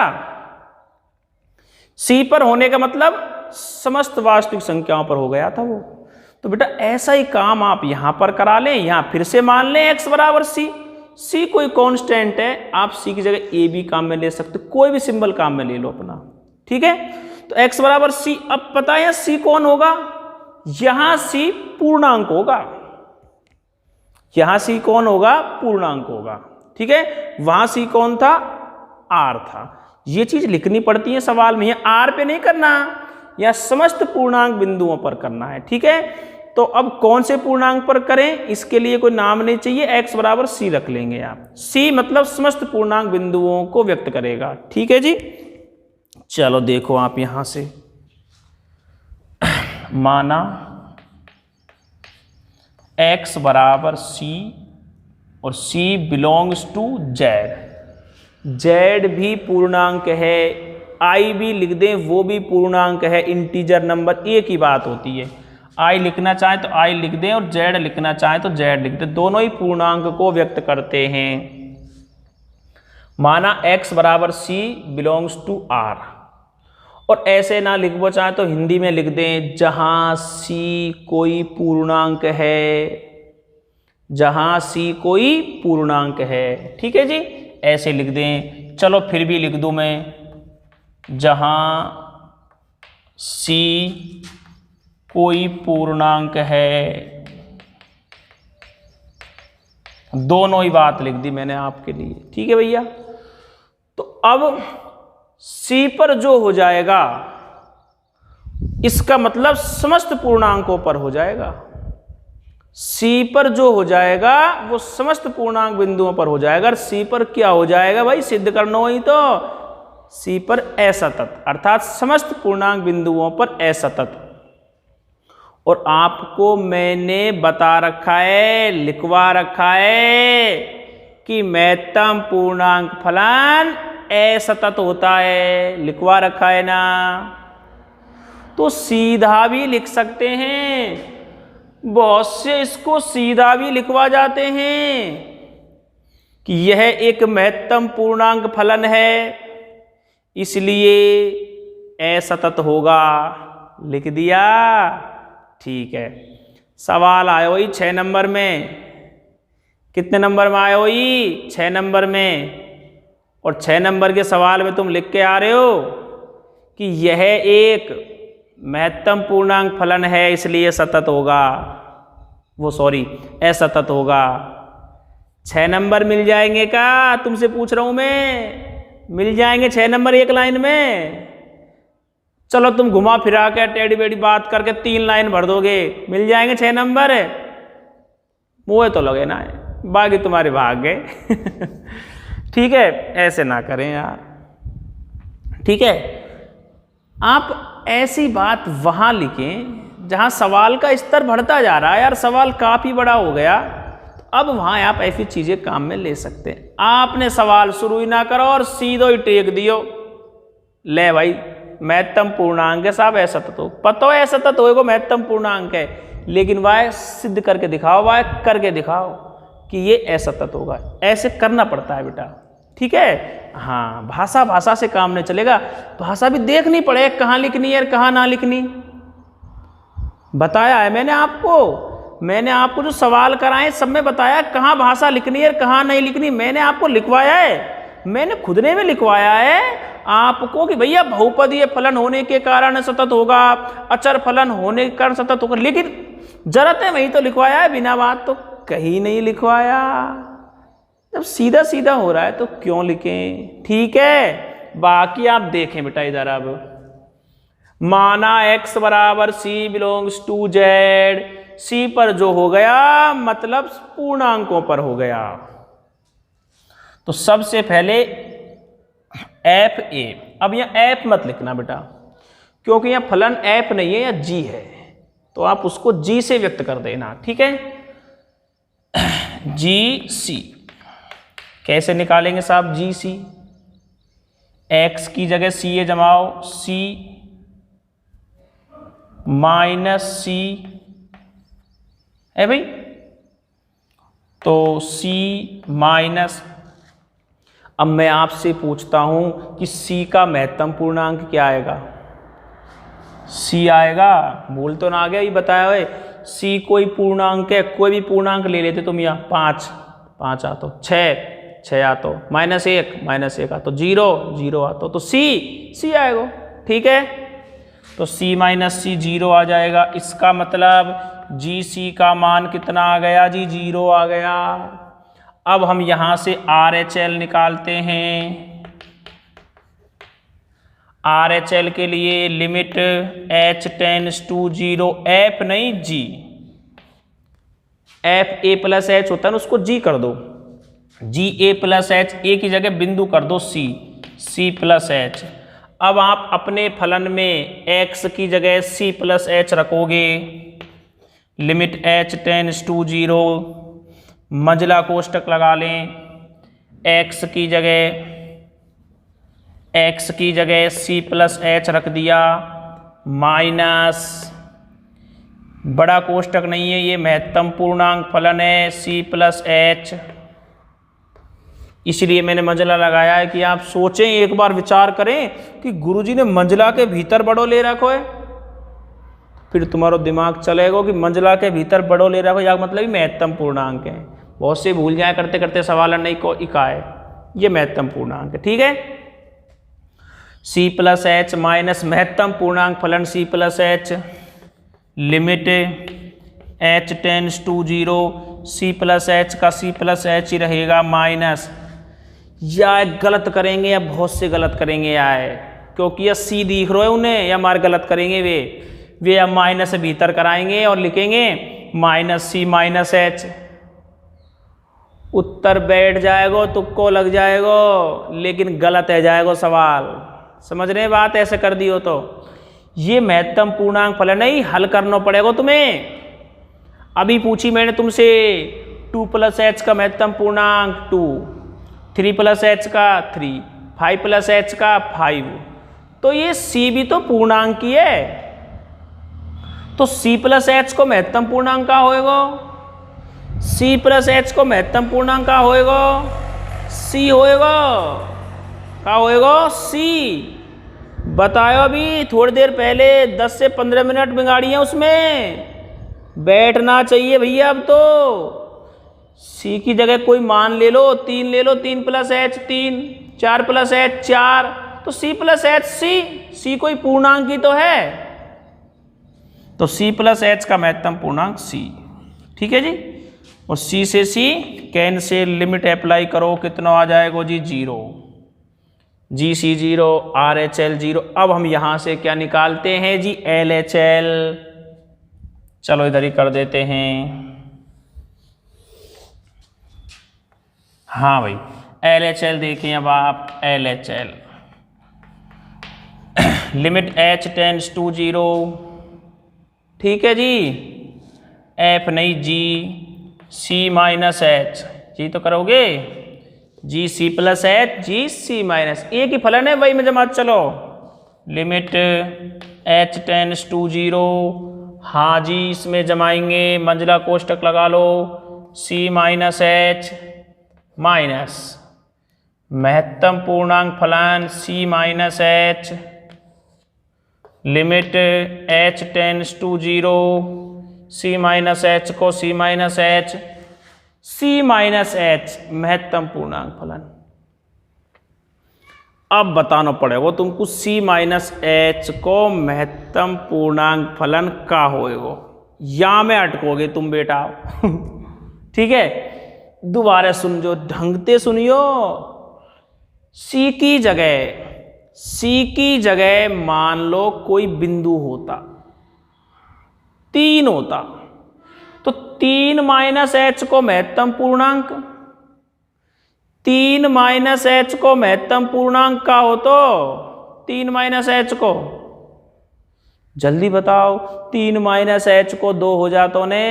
c पर होने का मतलब समस्त वास्तविक संख्याओं पर हो गया था वो। तो बेटा ऐसा ही काम आप यहां पर करा लें, यहां फिर से मान लें x बराबर c, c कोई कांस्टेंट है, आप c की जगह a भी काम में ले सकते, कोई भी सिंबल काम में ले लो अपना। ठीक है, तो x बराबर c। अब पता है c कौन होगा? यहां c पूर्णांक होगा, यहां c कौन होगा? पूर्णांक होगा। ठीक है, वहां c कौन था? r था। ये चीज लिखनी पड़ती है सवाल में, यहां r पे नहीं करना, या समस्त पूर्णांक बिंदुओं पर करना है। ठीक है, तो अब कौन से पूर्णांक पर करें, इसके लिए कोई नाम नहीं चाहिए, x बराबर c रख लेंगे आप। c मतलब समस्त पूर्णांक बिंदुओं को व्यक्त करेगा। ठीक है जी, चलो देखो आप यहां से, माना x बराबर c और c belongs to z, z भी पूर्णांक है, i भी लिख दें वो भी पूर्णांक है, इंटीजर नंबर, एक ही बात होती है। i लिखना चाहे तो i लिख दें और z लिखना चाहे तो z लिख दें, दोनों ही पूर्णांक को व्यक्त करते हैं। माना x बराबर c बिलोंग्स टू r, और ऐसे ना लिखो चाहे तो हिंदी में लिख दें जहां c कोई पूर्णांक है, जहां c कोई पूर्णांक है। ठीक है जी, ऐसे लिख दें। चलो फिर भी लिख दूं मैं, जहां c कोई पूर्णांक है, दोनों ही बात लिख दी मैंने आपके लिए। ठीक है भैया, तो अब c पर जो हो जाएगा इसका मतलब समस्त पूर्णांकों पर हो जाएगा। सी पर जो हो जाएगा वो समस्त पूर्णांक बिंदुओं पर हो जाएगा। और सी पर क्या हो जाएगा भाई, सिद्ध करना ही तो, सी पर असतत, अर्थात समस्त पूर्णांक बिंदुओं पर असतत। और आपको मैंने बता रखा है, लिखवा रखा है कि महत्तम पूर्णांक फलन असतत होता है, लिखवा रखा है ना। तो सीधा भी लिख सकते हैं, बहुत से इसको सीधा भी लिखवा जाते हैं कि यह एक महत्तम पूर्णांक फलन है, इसलिए असतत होगा, लिख दिया। ठीक है, सवाल आया वही 6 नंबर में। कितने नंबर में आया वही? 6 नंबर में। और 6 नंबर के सवाल में तुम लिख के आ रहे हो कि यह एक महत्तम पूर्णांक फलन है, इसलिए सतत होगा, वो सॉरी असतत होगा। 6 नंबर मिल जाएंगे क्या? तुमसे पूछ रहा हूं मैं, मिल जाएंगे 6 नंबर एक लाइन में? चलो तुम घुमा फिरा के टेढ़ी बेढ़ी बात करके 3 लाइन भर दोगे, मिल जाएंगे 6 नंबर। मुँह तो लगे ना, बाकी तुम्हारे भाग गए। ठीक है, ऐसे ना करें यार। ठीक है, आप ऐसी बात वहां लिखें जहां सवाल का स्तर बढ़ता जा रहा है। यार सवाल काफी बड़ा हो गया, अब वहां आप ऐसी चीजें काम में ले सकते हैं। आपने सवाल शुरू ही ना करो और सीधो ही टेक दियो, ले भाई महत्तम पूर्णांक है साहब, असतत हो, पता है असतत होएगा, महत्तम पूर्णांक है, लेकिन वह सिद्ध करके दिखाओ, वह करके दिखाओ कि ये असतत होगा। ऐसे करना पड़ता है बेटा, ठीक है। हाँ, भाषा से काम नहीं चलेगा, भाषा भी देखनी पड़े कहाँ लिखनी है कहाँ ना लिखनी। बताया है मैंने आपको जो सवाल कराए सब में बताया कहाँ भाषा लिखनी है कहाँ नहीं लिखनी, मैंने आपको लिखवाया है, मैंने खुद ने भी लिखवाया है आपको कि भैया बहुपदीय फलन होने के कारण सतत होगा, अचर फलन होने के कारण सतत होगा, लेकिन जरूरत है वही तो लिखवाया है, बिना बात तो कहीं नहीं लिखवाया। जब सीधा सीधा हो रहा है तो क्यों लिखें, ठीक है। बाकी आप देखें बेटा इधर, अब माना x बराबर c belongs to z, c पर जो हो गया मतलब पूर्णांकों पर हो गया। तो सबसे पहले एफ ए, अब यहां एफ मत लिखना बेटा, क्योंकि यहां फलन एफ नहीं है, या जी है, तो आप उसको जी से व्यक्त कर देना, ठीक है। जी सी कैसे निकालेंगे साहब, जी सी, एक्स की जगह सी ए जमाओ, सी माइनस सी है भाई, तो सी माइनस, अब मैं आपसे पूछता हूं कि सी का महत्तम पूर्णांक क्या आएगा, सी आएगा, बोल तो ना आ गया, ये बताया हुआ सी कोई पूर्णांक है, कोई भी पूर्णांक ले लेते तुम, यहाँ 5 आ तो 6 आ तो -1 आ तो 0 आ तो सी आएगा, ठीक है। तो सी माइनस सी 0 आ जाएगा, इसका मतलब जी सी का मान कितना आ गया जी, 0 आ गया। अब हम यहां से RHL निकालते हैं, RHL के लिए limit h tends to 0, f नहीं जी, एफ ए प्लस एच होता है ना, उसको जी कर दो, जी ए प्लस एच, ए की जगह बिंदु कर दो सी प्लस एच। अब आप अपने फलन में x की जगह c प्लस एच रखोगे, लिमिट h टेंड्स टू 0, मंझला कोष्टक लगा लें, x की जगह c प्लस एच रख दिया, माइनस बड़ा कोष्टक नहीं है, ये महत्तम पूर्णांक फलन है c प्लस एच, इसलिए मैंने मंझला लगाया है कि आप सोचें, एक बार विचार करें कि गुरुजी ने मंझला के भीतर बड़ो ले रखो है, फिर तुम्हारा दिमाग चलेगा कि मंझला के भीतर बड़ो ले रखो या मतलब महत्तम पूर्णांक है। बहुत से भूल जाए करते करते सवाल नहीं को इकाए, ये महत्तम पूर्णांक है, ठीक है। c प्लस एच माइनस महत्तम पूर्णांक फलन c plus h, limit h tends to 0, c plus h का c प्लस एच ही रहेगा, माइनस, या गलत करेंगे या बहुत से गलत करेंगे यार, क्योंकि यह सी दिख रहा है उन्हें, या मार गलत करेंगे वे या माइनस से भीतर कराएंगे और लिखेंगे माइनस सी माइनस एच। उत्तर बैठ जाएगा, तुक्को लग जाएगा, लेकिन गलत है जाएगा सवाल। समझ रहे बात? ऐसे कर दी हो तो ये महत्तम पूर्णांक फलन नहीं, हल करना पड़ेगा तुम्हें। अभी पूछी मैंने तुमसे 2 + h का महत्तम पूर्णांक 2, 3 + h का 3, 5 + h का 5, तो ये c भी तो पूर्णांक ही है। तो c + h को महत्तम पूर्णांक का होएगा, c + h को महत्तम पूर्णांक का होएगा, c होएगा, का होएगा c। बताओ, अभी थोड़ी देर पहले 10 से 15 मिनट बिगाड़ी है उसमें, बैठना चाहिए भैया। अब तो c की जगह कोई मान ले लो, 3 ले लो, 3 + h 3, 4 + h 4, तो c + h c कोई पूर्णांक ही तो है, तो c + h का महत्तम पूर्णांक c। ठीक है जी। और c से c कैंसिल, लिमिट अप्लाई करो, कितना आ जाएगा जी 0, GC 0, RHL 0। अब हम यहां से क्या निकालते हैं जी LHL। चलो इधर ही कर देते हैं। हाँ भाई LHL देखें अब आप, LHL limit h tends to 0। ठीक है जी, F नहीं G, C - h, जी तो करोगे GC + h GC - एक ही फलन है वही में जमा। चलो लिमिट h टेंड्स टू 0, हाँ जी इसमें जमाएंगे, मंजिला कोष्टक लगा लो, C - h माइनस महत्तम पूर्णांक फलन C - h, limit h tends to 0, C - h को C - h, C - h महत्तम पूर्णांक फलन। अब बताना पड़ेगा तुमको C - h को महत्तम पूर्णांक फलन का होएगा। यहां में अटकोगे तुम बेटा। ठीक है, दोबारा सुन जो, ढंग से सुनियो। C की जगह मान लो कोई बिंदु होता, 3 होता, तो 3 - h को महत्तम पूर्णांक, 3 - h को महत्तम पूर्णांक का हो तो 3 - h को, जल्दी बताओ, 3 - h को 2 हो जाता ने,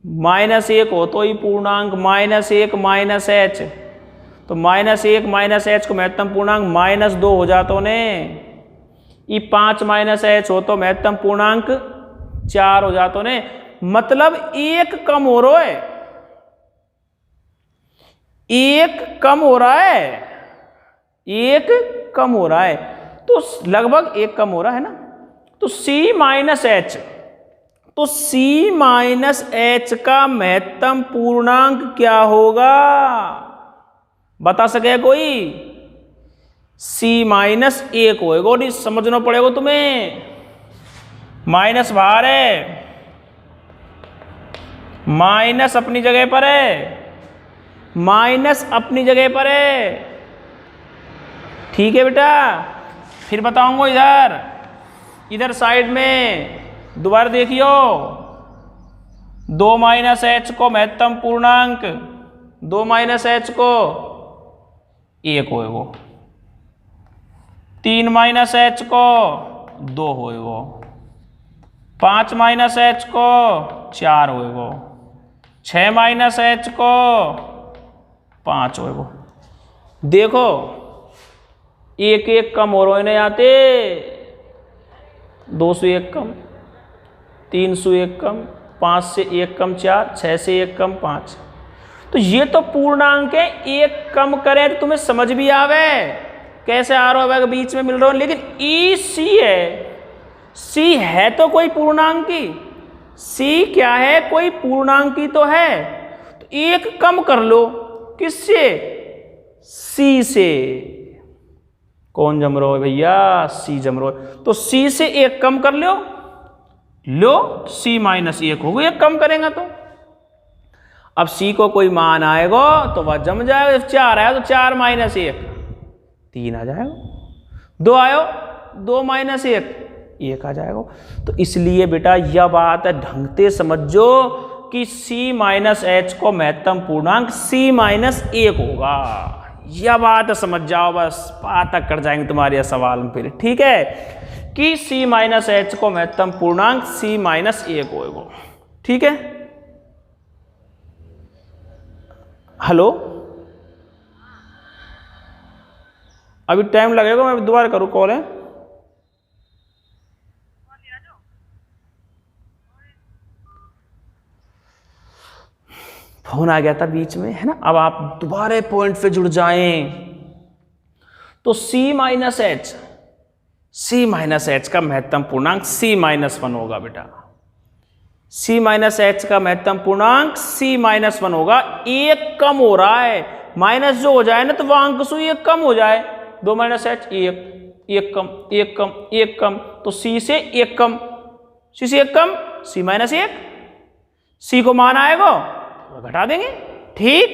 -1 हो तो ही पूर्णांक, -1 - h, तो -1 - h को महत्तम पूर्णांक -2 हो जाता ने। ये 5 - h हो तो महत्तम पूर्णांक 4 हो जाता ने। मतलब एक कम हो रहा है, एक कम हो रहा है, एक कम हो रहा है, तो लगभग एक कम हो रहा है ना। तो C - h, तो C - h का महत्तम पूर्णांक क्या होगा, बता सके कोई? C - 1 होएगा, नहीं समझना पड़ेगा तुम्हें। माइनस बाहर है, माइनस अपनी जगह पर है, माइनस अपनी जगह पर है। ठीक है बेटा, फिर बताऊंगा इधर साइड में दोबारा देखियो। 2 - h को महत्तम पूर्णांक, 2 - h को 1 होएगा, 3 - h को 2 होएगा, 5 - h को 4 होएगा, 6 - h को 5 होएगा। देखो एक एक कम हो रहे आते, 2 से 1 कम, 3 से 1 कम, 5 से 1 कम 4, 6 से 1 कम 5। तो ये तो पूर्णांक है, एक कम करें तो तुम्हें समझ भी आवे कैसे आ रहा है, बीच में मिल रहा है। लेकिन ई सी है, सी है तो कोई पूर्णांकी, सी क्या है, कोई पूर्णांकी तो है। तो एक कम कर लो, किससे? सी से। कौन जम रहा है भैया? सी जम रहा है। तो सी से एक कम कर लो, सी -1 होगा, एक कम करेंगे तो। अब सी को कोई मान आएगा तो वह जम जाएगा। 4 आया तो 4 - 1 3 आ जाएगा। 2 आयो, 2 - 1 1 आ जाएगा। तो इसलिए बेटा यह बात ढंग से समझो कि c माइनस एच को महत्तम पूर्णांक c माइनस 1 होगा। यह बात समझ जाओ, बस बात तक कर जाएंगे तुम्हारे यह सवाल में फिर, ठीक है, कि c माइनस एच को महत्तम पूर्णांक c माइनस 1 होगा, ठीक है। हेलो, अभी टाइम लगेगा, मैं दोबारा करूँ कॉल है। फोन आ गया था बीच में, है ना। अब आप दोबारा पॉइंट पे जुड़ जाएं। तो c माइनस एच का महत्तम पूर्णांक c माइनस 1 होगा बेटा। c माइनस एच का महत्तम पूर्णांक c माइनस 1 होगा। 1 कम हो रहा है, माइनस जो हो जाए ना तो वह अंक से 1 कम हो जाए। 2 माइनस एच 1 कम, 1 कम, 1 कम, तो c से 1 कम, c से 1 कम, c माइनस 1, c को मान आएगा घटा देंगे, ठीक,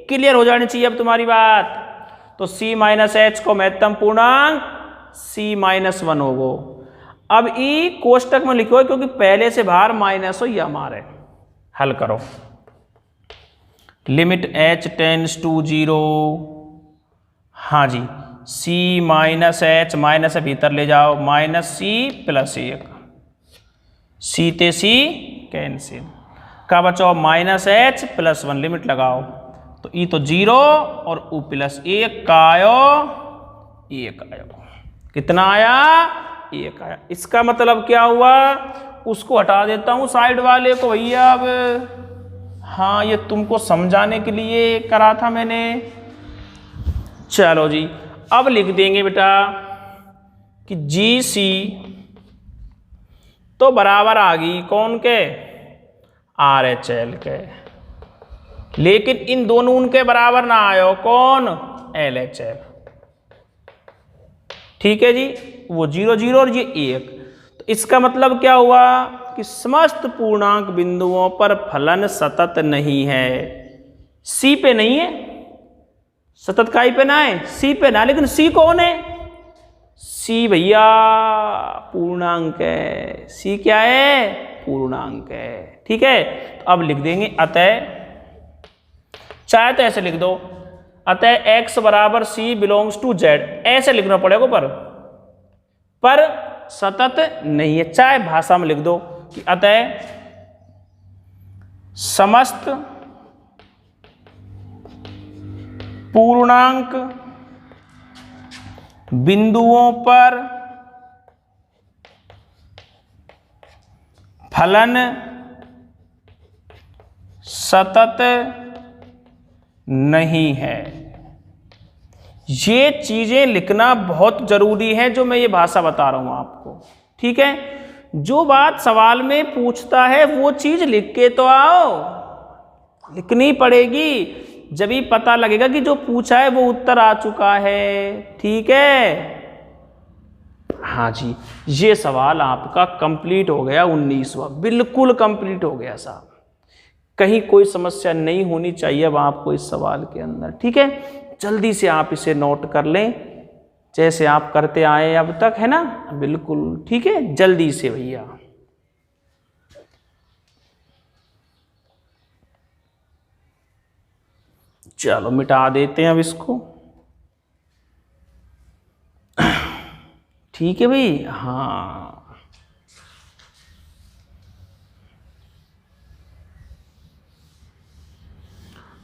क्लियर हो जानी चाहिए अब तुम्हारी बात। तो c माइनस एच को महत्तम पूर्णांक c माइनस 1 होगो। अब ई कोष्टक में लिखो क्योंकि पहले से बाहर माइनस हो, यह हमारे हल करो। लिमिट h टेंड्स टू 0, हाँ जी, c माइनस एच माइनस भीतर ले जाओ, माइनस c प्लस 1, c ते c कैंसिल का बचाओ, माइनस एच प्लस 1, लिमिट लगाओ तो ई तो 0 और u प्लस 1 का आयो 1 आयो। कितना आया? 1 आया। इसका मतलब क्या हुआ? उसको हटा देता हूं साइड वाले को भैया। अब हाँ, ये तुमको समझाने के लिए करा था मैंने। चलो जी, अब लिख देंगे बेटा कि जी सी तो बराबर आ गई कौन के? आर एच एल के। लेकिन इन दोनों उनके बराबर ना आयो, कौन? L H L. ठीक है जी, वो 0 0 और ये 1। तो इसका मतलब क्या हुआ कि समस्त पूर्णांक बिंदुओं पर फलन सतत नहीं है। सी पे नहीं है, सतत काई पे ना है, सी पे ना। लेकिन सी कौन है? सी भैया पूर्णांक है। सी क्या है? पूर्णांक है। ठीक है, तो अब लिख देंगे अतः, चाहे तो ऐसे लिख दो, अतः x बराबर c बिलोंग्स टू z, ऐसे लिखना पड़ेगा पर सतत नहीं है। चाहे भाषा में लिख दो कि अतः समस्त पूर्णांक बिंदुओं पर फलन सतत नहीं है। ये चीजें लिखना बहुत जरूरी है जो मैं ये भाषा बता रहा हूं आपको। ठीक है, जो बात सवाल में पूछता है वो चीज लिख के तो आओ, लिखनी पड़ेगी, जब ही पता लगेगा कि जो पूछा है वो उत्तर आ चुका है। ठीक है, हाँ जी, ये सवाल आपका कंप्लीट हो गया 19वां, बिल्कुल कंप्लीट हो गया साहब। कहीं कोई समस्या नहीं होनी चाहिए अब आपको इस सवाल के अंदर। ठीक है, जल्दी से आप इसे नोट कर लें जैसे आप करते आए अब तक, है ना, बिल्कुल। ठीक है, जल्दी से भैया। चलो मिटा देते हैं अब इसको। ठीक है भाई, हाँ,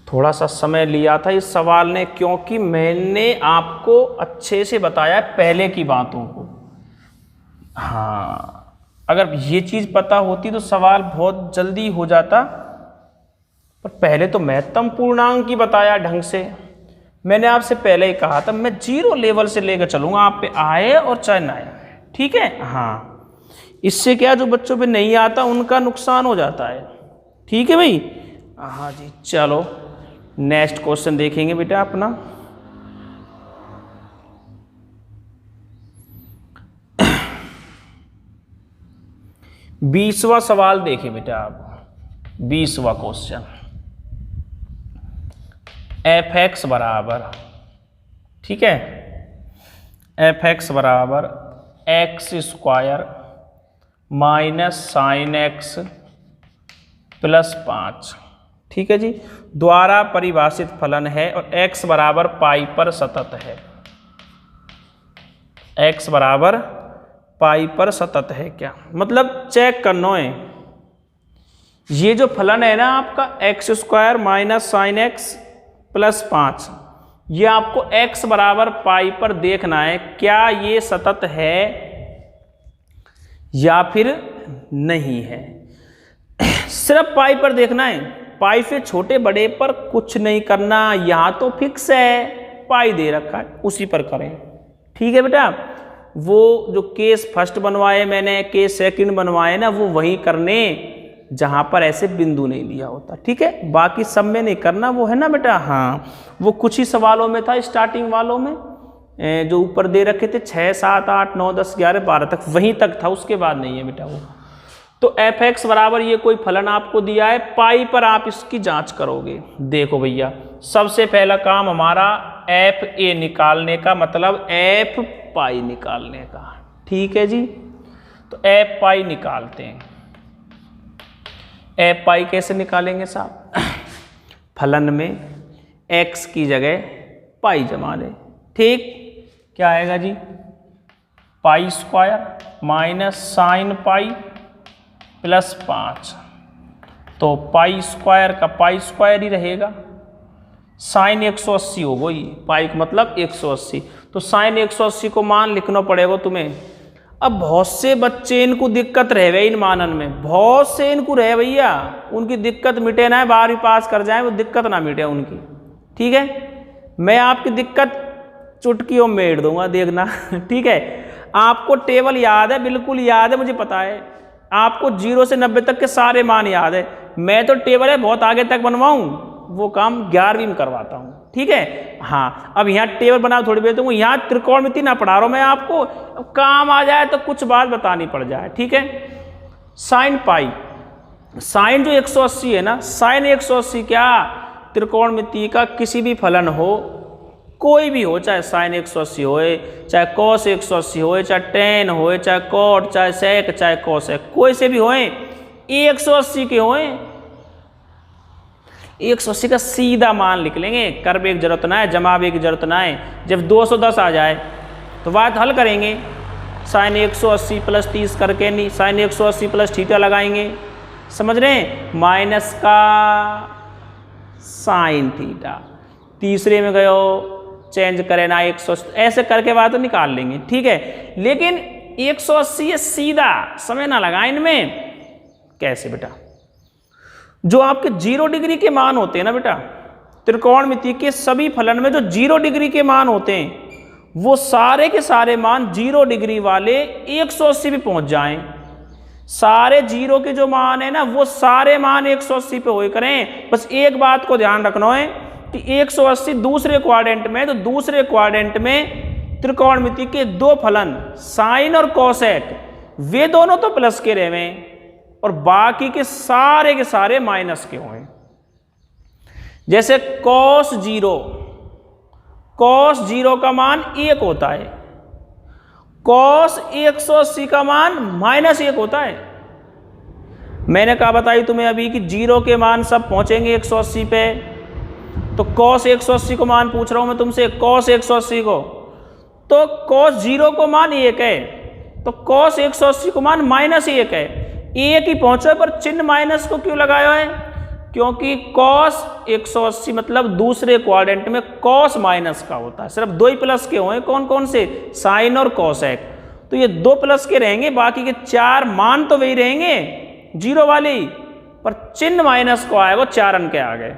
थोड़ा सा समय लिया था इस सवाल ने, क्योंकि मैंने आपको अच्छे से बताया पहले की बातों को। हाँ, अगर ये चीज़ पता होती तो सवाल बहुत जल्दी हो जाता, पर पहले तो महत्तम पूर्णांक की बताया ढंग से। मैंने आपसे पहले ही कहा था मैं 0 लेवल से लेकर चलूँगा, आप पे आए और चाहे ना आए। ठीक है, हाँ, इससे क्या जो बच्चों पे नहीं आता उनका नुकसान हो जाता है। ठीक है भाई, हाँ जी। चलो नेक्स्ट क्वेश्चन देखेंगे बेटा अपना। बीसवां सवाल देखिए बेटा आप, 20वां क्वेश्चन। एफ एक्स बराबर, ठीक है, एफ एक्स बराबर x square minus sine x plus 5। ठीक है जी, द्वारा परिभाषित फलन है और x बराबर पाई पर सतत है। x बराबर पाई पर सतत है क्या मतलब चेक करना है। ये जो फलन है ना आपका x square minus sine x plus 5, ये आपको x बराबर पाई पर देखना है क्या ये सतत है या फिर नहीं है। सिर्फ पाई पर देखना है, पाई से छोटे बड़े पर कुछ नहीं करना। यहां तो फिक्स है, पाई दे रखा है उसी पर करें। ठीक है बेटा, वो जो केस फर्स्ट बनवाए मैंने, केस सेकंड बनवाए ना, वो वही करने जहां पर ऐसे बिंदु नहीं लिया होता। ठीक है, बाकी सब में नहीं करना, वो है ना बेटा। हाँ, वो कुछ ही सवालों में था, स्टार्टिंग वालों में जो ऊपर दे रखे थे 6, 7, 8, 9, 10, 11, 12 तक, वहीं तक था, उसके बाद नहीं है बेटा वो। तो एफ एक्स बराबर ये कोई फलन आपको दिया है, पाई पर आप इसकी जांच करोगे। देखो भैया, सबसे पहला काम हमारा एफ ए निकालने का, मतलब एफ पाई निकालने का। ठीक है जी, तो एफ पाई निकालते हैं। एफ पाई कैसे निकालेंगे साहब? फलन में एक्स की जगह पाई जमा लें। ठीक, क्या आएगा जी? Pi square minus sine pi plus 5। तो पाई स्क्वायर का पाई स्क्वायर ही रहेगा। साइन 180 हो गई, पाई का मतलब 180, तो साइन 180 को मान लिखना पड़ेगा तुम्हें। अब बहुत से बच्चे इनको दिक्कत रह गई इन मानन में, बहुत से इनको रहे भैया, उनकी दिक्कत मिटे ना, 12वीं पास कर जाए वो दिक्कत ना मिटे उनकी। ठीक है, मैं आपकी दिक्कत चुटकियों में मेड़ दूंगा, देखना। ठीक है, आपको टेबल याद है, बिल्कुल याद है, मुझे पता है आपको 0 से 90 तक के सारे मान याद है। मैं तो टेबल है बहुत आगे तक बनवाऊं, वो काम 11वीं में करवाता हूं। ठीक है, हाँ, अब यहाँ टेबल बना थोड़ी देर दूंगा, यहाँ त्रिकोणमिति ना पढ़ा रहा हूं मैं आपको, काम आ जाए तो कुछ बात बतानी पड़ जाए। ठीक है, साइन पाई, साइन जो 180 है ना, साइन 180 क्या त्रिकोणमिति का किसी भी फलन हो, कोई भी हो, चाहे साइन 180 होए, चाहे कॉस 180 होए, चाहे टेन होए, चाहे कॉट, चाहे सेक, चाहे कोसेक, कोई से भी होए, 180 के होए, 180 का सीधा मान लिख लेंगे, करवे की जरूरत ना है, जमावे की जरूरत ना है। जब 210 आ जाए तो बात हल करेंगे, साइन 180 प्लस 30 करके, नहीं साइन 180 प्लस थीटा लगाएंगे, समझ रहे हैं, माइनस का साइन थीटा, तीसरे में गयो चेंज करें ना 180, ऐसे करके बात तो निकाल लेंगे। ठीक है, लेकिन 180 ये सीधा, समय ना लगा इनमें। कैसे बेटा? जो आपके 0 डिग्री के मान होते हैं ना बेटा, त्रिकोणमिति के सभी फलन में जो 0 डिग्री के मान होते हैं, वो सारे के सारे मान 0 डिग्री वाले 180 पे पहुंच जाएं। सारे 0 के जो मान है ना, वो सारे मान 180 पे हो करें। बस एक बात को ध्यान रखना है कि 180 दूसरे क्वाड्रेंट में, तो दूसरे क्वाड्रेंट में त्रिकोणमिति के दो फलन साइन और कोसेक, वे दोनों तो प्लस के रहे और बाकी के सारे माइनस के हुए। जैसे cos 0 का मान 1 होता है, cos 180 का मान -1 होता है। मैंने कहा बताई तुम्हें अभी कि 0 के मान सब पहुंचेंगे 180 पे, तो cos 180 को मान पूछ रहा हूं मैं तुमसे, cos 180 को, तो cos 0 को मान 1 है, तो cos 180 को मान -1 है। 1 ही पहुंचो, पर चिन्ह माइनस को क्यों लगाया है? क्योंकि cos 180 मतलब दूसरे क्वाड्रेंट में cos माइनस का होता है। सिर्फ 2 ही प्लस के हुए, कौन कौन से? साइन और कोसेक, तो ये 2 प्लस के रहेंगे, बाकी के 4 मान तो वही रहेंगे 0 वाले, पर चिन्ह माइनस को आएगा 4 अंक के आगे,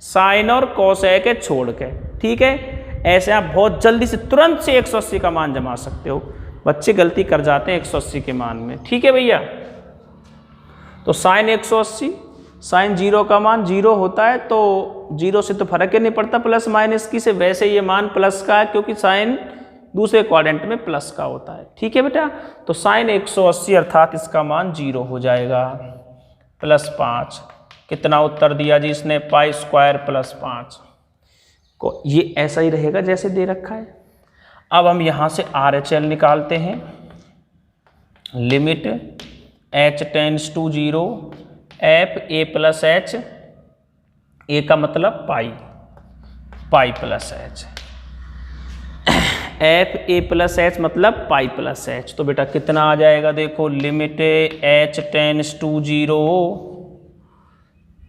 साइन और कोसेक छोड़ के। ठीक है, ऐसे आप बहुत जल्दी से तुरंत से 180 का मान जमा सकते हो। बच्चे गलती कर जाते हैं 180 के मान में। ठीक है भैया, तो साइन 180, साइन 0 का मान 0 होता है, तो 0 से तो फर्क ही नहीं पड़ता प्लस माइनस की से, वैसे ये मान प्लस का है क्योंकि साइन दूसरे क्वाड्रेंट में प्लस का होता है। ठीक है बेटा, तो साइन 180 अर्थात इसका मान 0 हो जाएगा, +5। कितना उत्तर दिया जी इसने? पाई स्क्वायर प्लस 5 को, ये ऐसा ही रहेगा जैसे दे रखा है। अब हम यहाँ से RHL निकालते हैं। Limit h tends to 0 f a plus h, a का मतलब pi plus h, f a plus h मतलब पाई प्लस एच। तो बेटा कितना आ जाएगा, देखो limit h tends to 0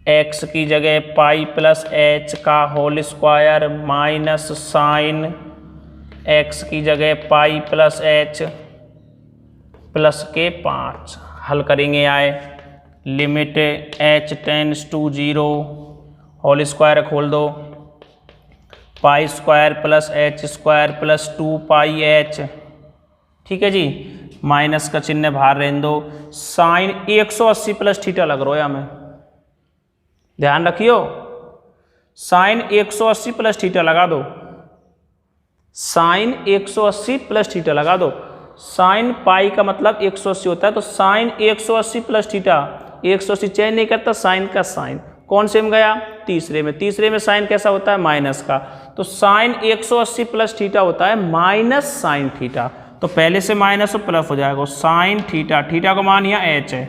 x की जगह पाई प्लस एच का whole square minus sine x की जगह पाई प्लस एच प्लस के 5। हल करेंगे आए, limit h tends to 0 whole square खोल दो, pi square plus h square plus 2 pi h, ठीक है जी, माइनस का चिन्ह बाहर रहने दो। साइन 180 प्लस थीटा लग रहा है हमें, ध्यान रखियो, साइन 180 प्लस थीटा लगा दो, साइन 180 प्लस थीटा लगा दो। साइन पाई का मतलब 180 होता है, तो साइन 180 प्लस थीटा, 180 चेंज नहीं करता, साइन का साइन कौन से में गया, तीसरे में। तीसरे में साइन कैसा होता है, माइनस का, तो साइन 180 प्लस थीटा होता है माइनस साइन थीटा। तो पहले से माइनस और प्लस हो जाएगा, साइन थीटा, थीटा का मान यहाँ एच है,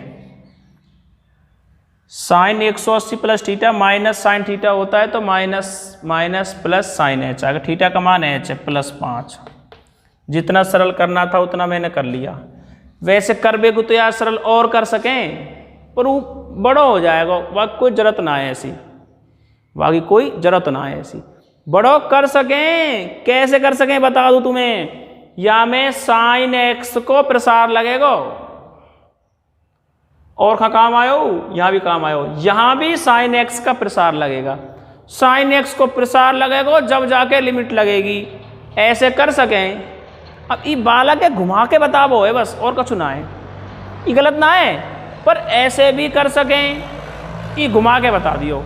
sine 180 plus theta minus sine theta होता है, तो माइनस प्लस साइन एच आएगा, थीटा का मान एच है प्लस 5। जितना सरल करना था उतना मैंने कर लिया। वैसे कर बेगु तो यार सरल और कर सकें, पर वो बड़ा हो जाएगा, बाकी कोई जरूरत ना है ऐसी, बाकी कोई जरूरत ना है ऐसी। बड़ो कर सकें, कैसे कर सकें बता दूं तुम्हें, या में साइन एक्स को प्रसार लगेगा, और कहाँ काम आयो, यहाँ भी काम आयो, यहाँ भी साइन एक्स का प्रसार लगेगा। साइन एक्स को प्रसार लगेगा जब जाके लिमिट लगेगी, ऐसे कर सकें। अब ये बालक है घुमा के बताबो है बस, और कुछ ना है, ये गलत ना है, पर ऐसे भी कर सकें, ये घुमा के बता दियो,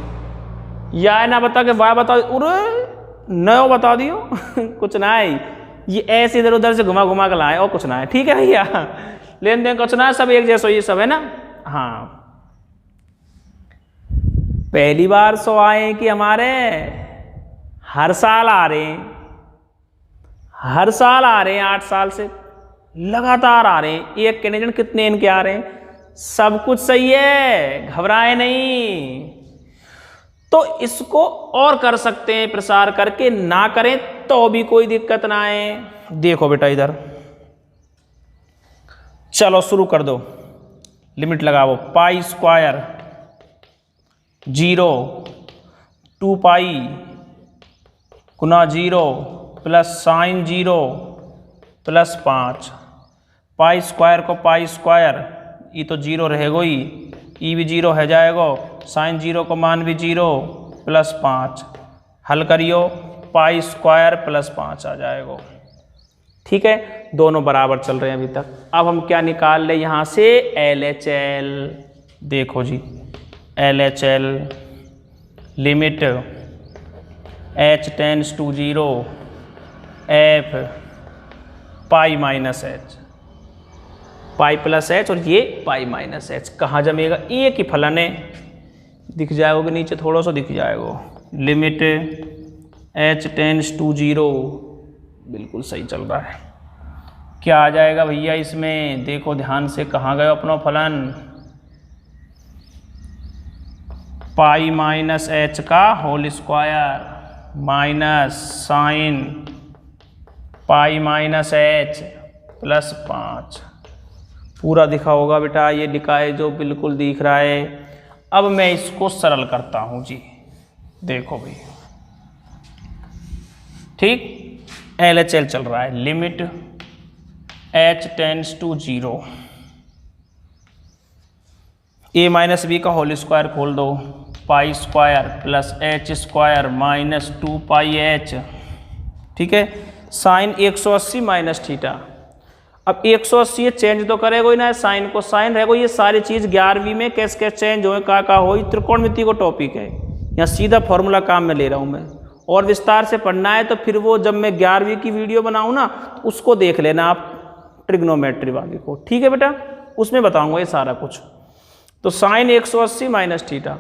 या ना बता के वाह बता नयो बता दियो कुछ ना है, ये ऐसे इधर उधर से घुमा घुमा के लाए, और कुछ ना है, ठीक है भैया, लेन देन कुछ ना है, सब एक जैसा ये सब है ना। हाँ, पहली बार सो आए कि हमारे हर साल आ रहे हैं, हर साल आ रहे हैं, 8 साल से लगातार आ रहे हैं। एक कैनेडियन कितने इनके आ रहे हैं, सब कुछ सही है, घबराए नहीं। तो इसको और कर सकते हैं प्रसार करके, ना करें तो भी कोई दिक्कत ना है। देखो बेटा इधर, चलो शुरू कर दो, लिमिट लगाओ, पाई स्क्वायर 0 2 पाई गुना 0 plus sign 0 plus 5, pi square को पाई स्क्वायर, ये तो 0 रहेगा ही, ये भी 0 है जाएगा, साइन 0 को मान भी 0 प्लस 5, हल करियो, पाई स्क्वायर प्लस 5 आ जाएगा, ठीक है। दोनों बराबर चल रहे हैं अभी तक। अब हम क्या निकाल ले यहाँ से, LHL। देखो जी, LHL limit h tends to 0 f pi minus h, pi plus h, और ये पाई माइनस एच कहाँ जमेगा, एक ही फलन है, दिख जाएगा नीचे थोड़ा सा दिख जाएगा। लिमिट h टेंड्स टू 0, बिल्कुल सही चल रहा है। क्या आ जाएगा भैया इसमें, देखो ध्यान से, कहाँ गए अपना फलन, पाई माइनस एच का whole square minus sine pi minus h plus 5, पूरा दिखा होगा बेटा, ये लिखा है जो बिल्कुल दिख रहा है। अब मैं इसको सरल करता हूँ जी, देखो भाई, ठीक, LHL चल रहा है, limit h tends to 0 a minus b का होल स्क्वायर खोल दो, pi square plus h square minus 2 pi h, ठीक है, साइन 180 माइनस थीटा। अब 180 चेंज तो करेगा ही ना, साइन को साइन रहेगा, ये सारी चीज़ 11वीं में कैसे कैसे चेंज हो, का हो, त्रिकोणमिति को टॉपिक है, यहाँ सीधा फॉर्मूला काम में ले रहा हूँ मैं, और विस्तार से पढ़ना है तो फिर वो जब मैं 11वीं की वीडियो बनाऊँ ना, तो उसको देख लेना आप, ट्रिग्नोमेट्री वाली को, ठीक है बेटा, उसमें बताऊँगा ये सारा कुछ। तो साइन 180 माइनस थीटा,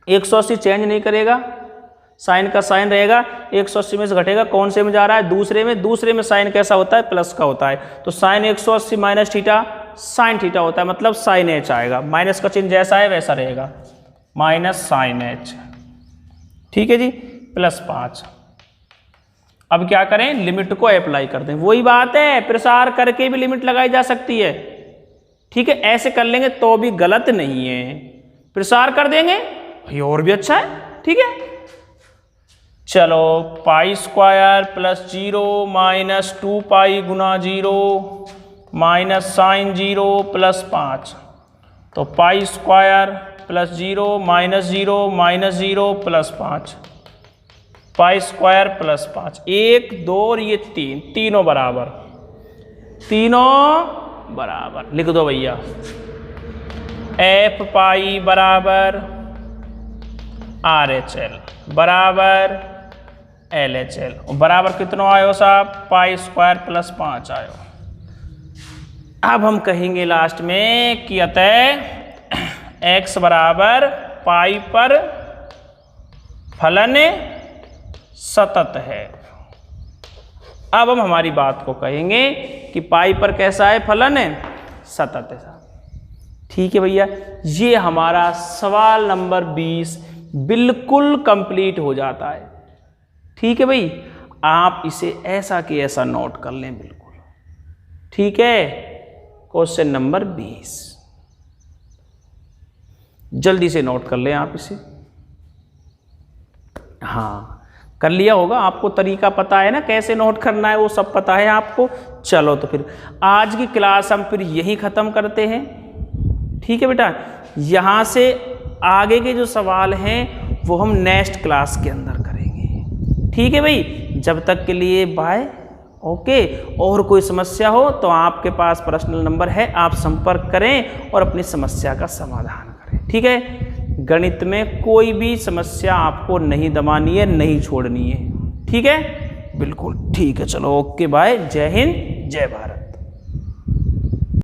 180 चेंज नहीं करेगा, साइन का साइन रहेगा, 180 में से घटेगा, कौन से में जा रहा है, दूसरे में, दूसरे में साइन कैसा होता है, प्लस का होता है, तो sine 180 minus theta sine theta होता है, मतलब साइन एच आएगा, माइनस का चिन्ह जैसा है वैसा रहेगा, माइनस साइन एच, ठीक है जी, प्लस 5। अब क्या करें, लिमिट को अप्लाई कर दें, वही बात है, प्रसार करके भी लिमिट लगाई जा सकती है, ठीक है, ऐसे कर लेंगे तो भी गलत नहीं है, प्रसार कर देंगे ये और भी अच्छा है, ठीक है। चलो पाई स्क्वायर प्लस 0 माइनस 2 पाई गुना 0 माइनस साइन 0 प्लस 5, तो पाई square plus 0 minus 0 minus 0 plus 5, पाई स्क्वायर प्लस 5, 1 2 और ये 3, तीनों बराबर, तीनों बराबर, लिख दो भैया, एफ पाई बराबर आर एच एल बराबर एल एच एल, बराबर कितना आयो साहब, पाई स्क्वायर प्लस 5 आयो। अब हम कहेंगे लास्ट में कि अतः x बराबर पाई पर फलन सतत है। अब हम हमारी बात को कहेंगे कि पाई पर कैसा है, फलन सतत है, ठीक है भैया। ये हमारा सवाल नंबर 20 बिल्कुल कंप्लीट हो जाता है, ठीक है भाई। आप इसे ऐसा कि ऐसा नोट कर लें बिल्कुल, ठीक है। क्वेश्चन नंबर 20 जल्दी से नोट कर लें आप इसे, हाँ कर लिया होगा, आपको तरीका पता है ना कैसे नोट करना है, वो सब पता है आपको। चलो तो फिर आज की क्लास हम फिर यही ख़त्म करते हैं, ठीक है बेटा। यहाँ से आगे के जो सवाल हैं वो हम नेक्स्ट क्लास के अंदर करेंगे, ठीक है भाई। जब तक के लिए बाय, ओके। और कोई समस्या हो तो आपके पास पर्सनल नंबर है, आप संपर्क करें और अपनी समस्या का समाधान करें, ठीक है। गणित में कोई भी समस्या आपको नहीं दबानी है, नहीं छोड़नी है, ठीक है, बिल्कुल ठीक है। चलो ओके बाय, जय हिंद जय भारत।